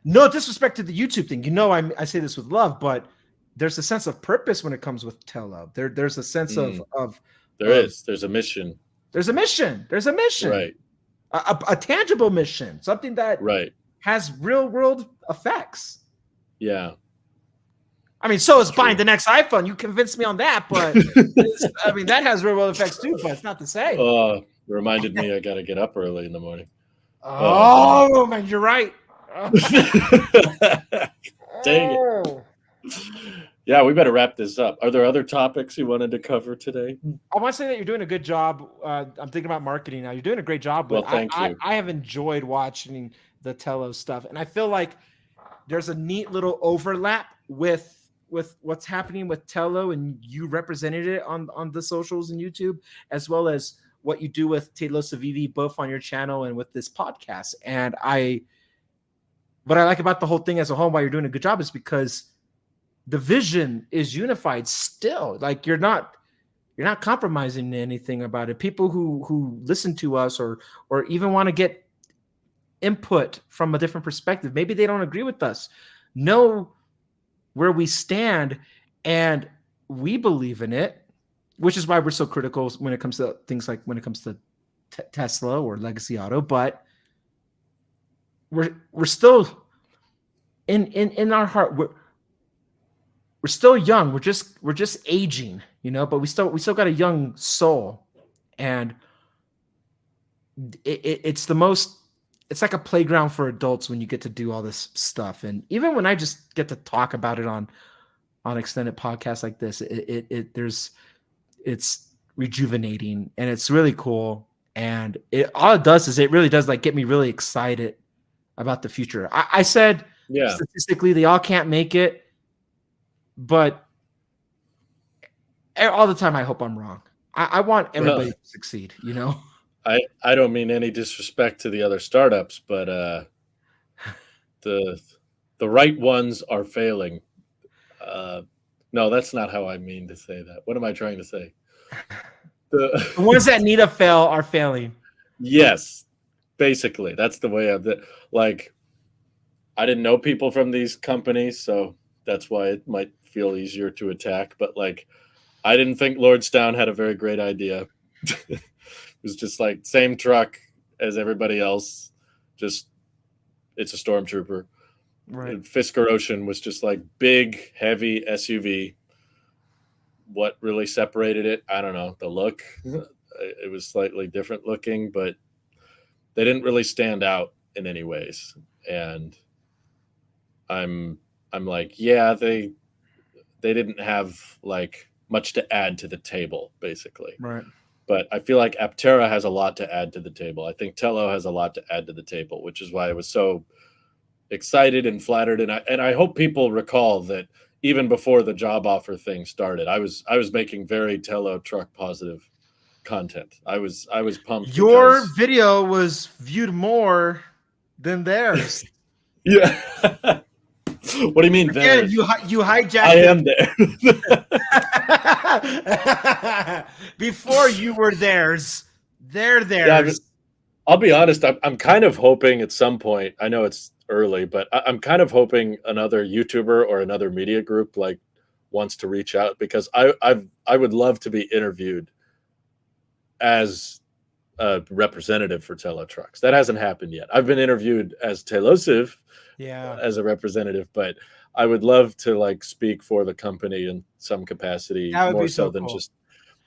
no disrespect to the YouTube thing. You know, I say this with love, but there's a sense of purpose when it comes with Telo. There's a sense of there's a mission. There's a mission. There's a mission. Right. A tangible mission, something that has real world effects. Yeah. I mean, so is buying the next iPhone. You convinced me on that, but I mean, that has real world effects too, but it's not the same. Reminded me I got to get up early in the morning. Oh, man, you're right. Dang it. Yeah, we better wrap this up. Are there other topics you wanted to cover today? I want to say that you're doing a good job. I'm thinking about marketing now. You're doing a great job. Well, thank you. I have enjoyed watching the Telo stuff, and I feel like there's a neat little overlap with what's happening with Telo, and you represented it on the socials and YouTube, as well as what you do with Telo Savivi, both on your channel and with this podcast. And what I like about the whole thing as a whole, why you're doing a good job, is because the vision is unified still. Like you're not compromising anything about it. People who listen to us or even want to get input from a different perspective, maybe they don't agree with us, know where we stand, and we believe in it, which is why we're so critical when it comes to things like when it comes to Tesla or Legacy Auto. But we're still in our heart, we're still young. We're just aging, you know, but we still got a young soul. And it's like a playground for adults when you get to do all this stuff. And even when I just get to talk about it on extended podcasts like this, it's rejuvenating and it's really cool. And all it does is it really does like get me really excited about the future. I said, statistically, they all can't make it. But all the time, I hope I'm wrong. I want everybody to succeed, you know? I don't mean any disrespect to the other startups, but the right ones are failing. No, that's not how I mean to say that. What am I trying to say? The ones that need to fail are failing. Yes, basically. That's the way like, I didn't know people from these companies, so that's why it might feel easier to attack. But like, I didn't think Lordstown had a very great idea. It was just like same truck as everybody else. Just it's a Stormtrooper. Right. Fisker Ocean was just like big, heavy SUV. What really separated it? I don't know. The look. It was slightly different looking, but they didn't really stand out in any ways. And I'm like, yeah, they didn't have like much to add to the table, basically. Right. But I feel like Aptera has a lot to add to the table. I think Telo has a lot to add to the table, which is why I was so excited and flattered. And I hope people recall that even before the job offer thing started, I was making very Telo truck positive content. I was pumped. Your video was viewed more than theirs. Yeah. What do you mean? Again, you hijacked. I am there. Before you were theirs. They're theirs. Yeah, I'll be honest. I'm kind of hoping at some point. I know it's early, but I'm kind of hoping another YouTuber or another media group like wants to reach out, because I would love to be interviewed as a representative for Telo Trucks. That hasn't happened yet. I've been interviewed as Telosive. As a representative, but I would love to like speak for the company in some capacity, more so than just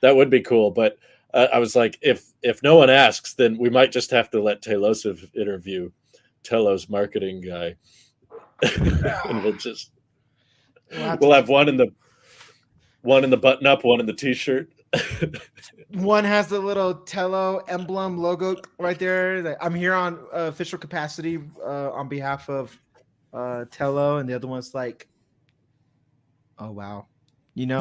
that would be cool. But I was like, if no one asks, then we might just have to let Telosive interview Telo's marketing guy, and we'll have one in the button up, one in the t-shirt. One has the little Telo emblem logo right there. I'm here on official capacity on behalf of Telo, and the other one's like, oh wow, you know,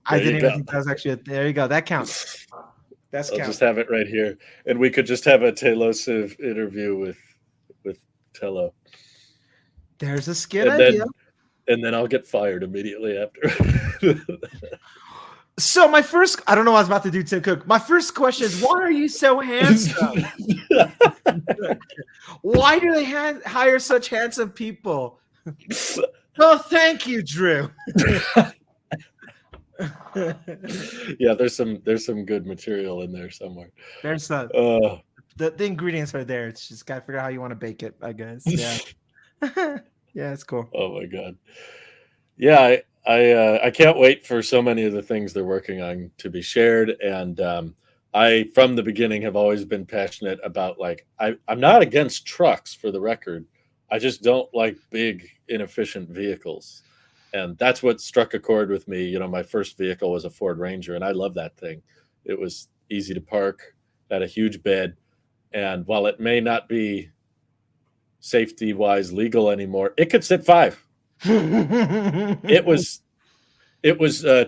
I didn't even think that was actually there. You go, that counts. I'll just have it right here, and we could just have a Telosive interview with Telo. There's a skit idea. And then I'll get fired immediately after. So I don't know what I was about to do, Tim Cook. My first question is, why are you so handsome? Why do they hire such handsome people? Oh, thank you, Drew. Yeah, there's some good material in there somewhere. There's the ingredients are there. It's just gotta figure out how you want to bake it, I guess. Yeah. Yeah, it's cool. Oh my god. Yeah, I can't wait for so many of the things they're working on to be shared. And I, from the beginning, have always been passionate about, like, I'm not against trucks, for the record. I just don't like big, inefficient vehicles. And that's what struck a chord with me. You know, my first vehicle was a Ford Ranger, and I love that thing. It was easy to park, had a huge bed. And while it may not be safety-wise legal anymore, it could sit 5. It was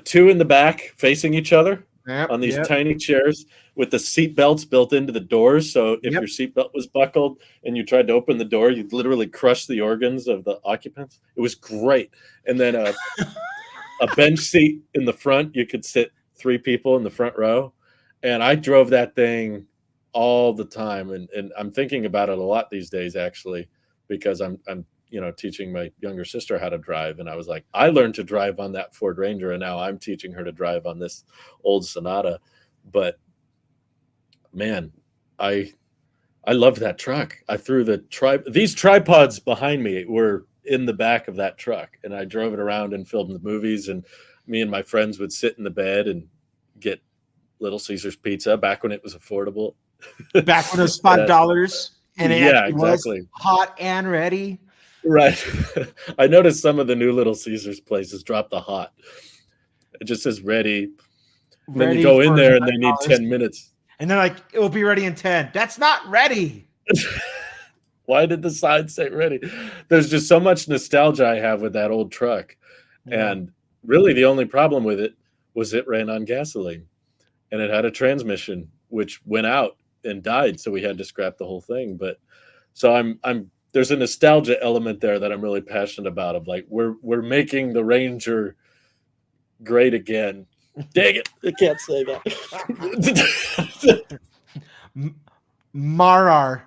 two in the back facing each other on these tiny chairs with the seat belts built into the doors. So if your seatbelt was buckled and you tried to open the door, you'd literally crush the organs of the occupants. It was great. And then a bench seat in the front, you could sit 3 people in the front row. And I drove that thing all the time. And I'm thinking about it a lot these days, actually, because I'm teaching my younger sister how to drive. And I was like, I learned to drive on that Ford Ranger, and now I'm teaching her to drive on this old Sonata. But man, I love that truck. I threw these tripods behind me were in the back of that truck, and I drove it around and filmed the movies. And me and my friends would sit in the bed and get Little Caesars pizza back when it was affordable. Back when it was $5 and it exactly was hot and ready. Right. I noticed some of the new Little Caesars places drop the hot. It just says ready. And then you go in there and they need 10 minutes. And they're like, it will be ready in 10. That's not ready. Why did the sign say ready? There's just so much nostalgia I have with that old truck. Yeah. And really the only problem with it was it ran on gasoline. And it had a transmission which went out and died. So we had to scrap the whole thing. But so there's a nostalgia element there that I'm really passionate about, of like, we're making the Ranger great again. Dang it, I can't say that. Mara.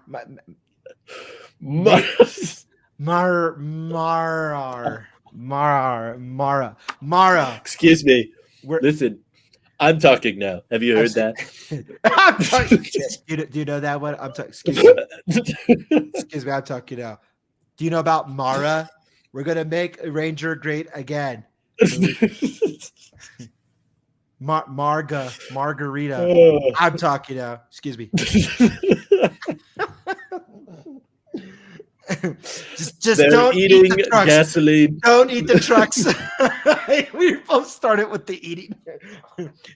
Excuse me. Listen, I'm talking now. Have you heard that? I'm talking. Do you know that one? Excuse me. Excuse me. I'm talking now. Do you know about Mara? We're gonna make a Ranger great again. Margarita. I'm talking now. Excuse me. just don't eat the trucks. Gasoline. Don't eat the trucks. We both started with the eating.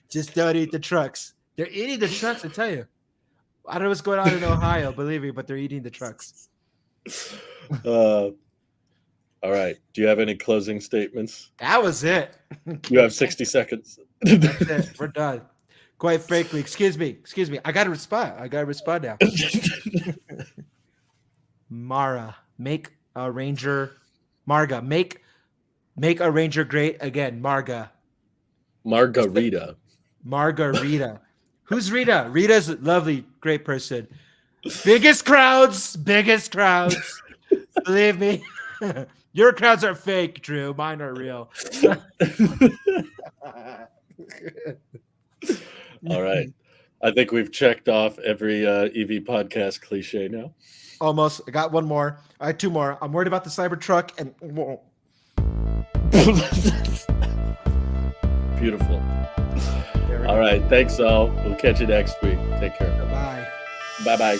Just don't eat the trucks. They're eating the trucks, I tell you. I don't know what's going on in Ohio, believe me, but they're eating the trucks. All right. Do you have any closing statements? That was it. You have 60 seconds. That's it. We're done. Quite frankly, excuse me. I got to respond. Now. Mara, make a Ranger. Marga, make a Ranger great again. Margarita. Who's Rita? Rita's a lovely, great person. Biggest crowds. Believe me. Your crowds are fake, Drew. Mine are real. All right. I think we've checked off every EV podcast cliche now. Almost. I got one more. I had 2 more. I'm worried about the Cybertruck and Beautiful. All right. Thanks all. We'll catch you next week. Take care. Bye. Bye-bye.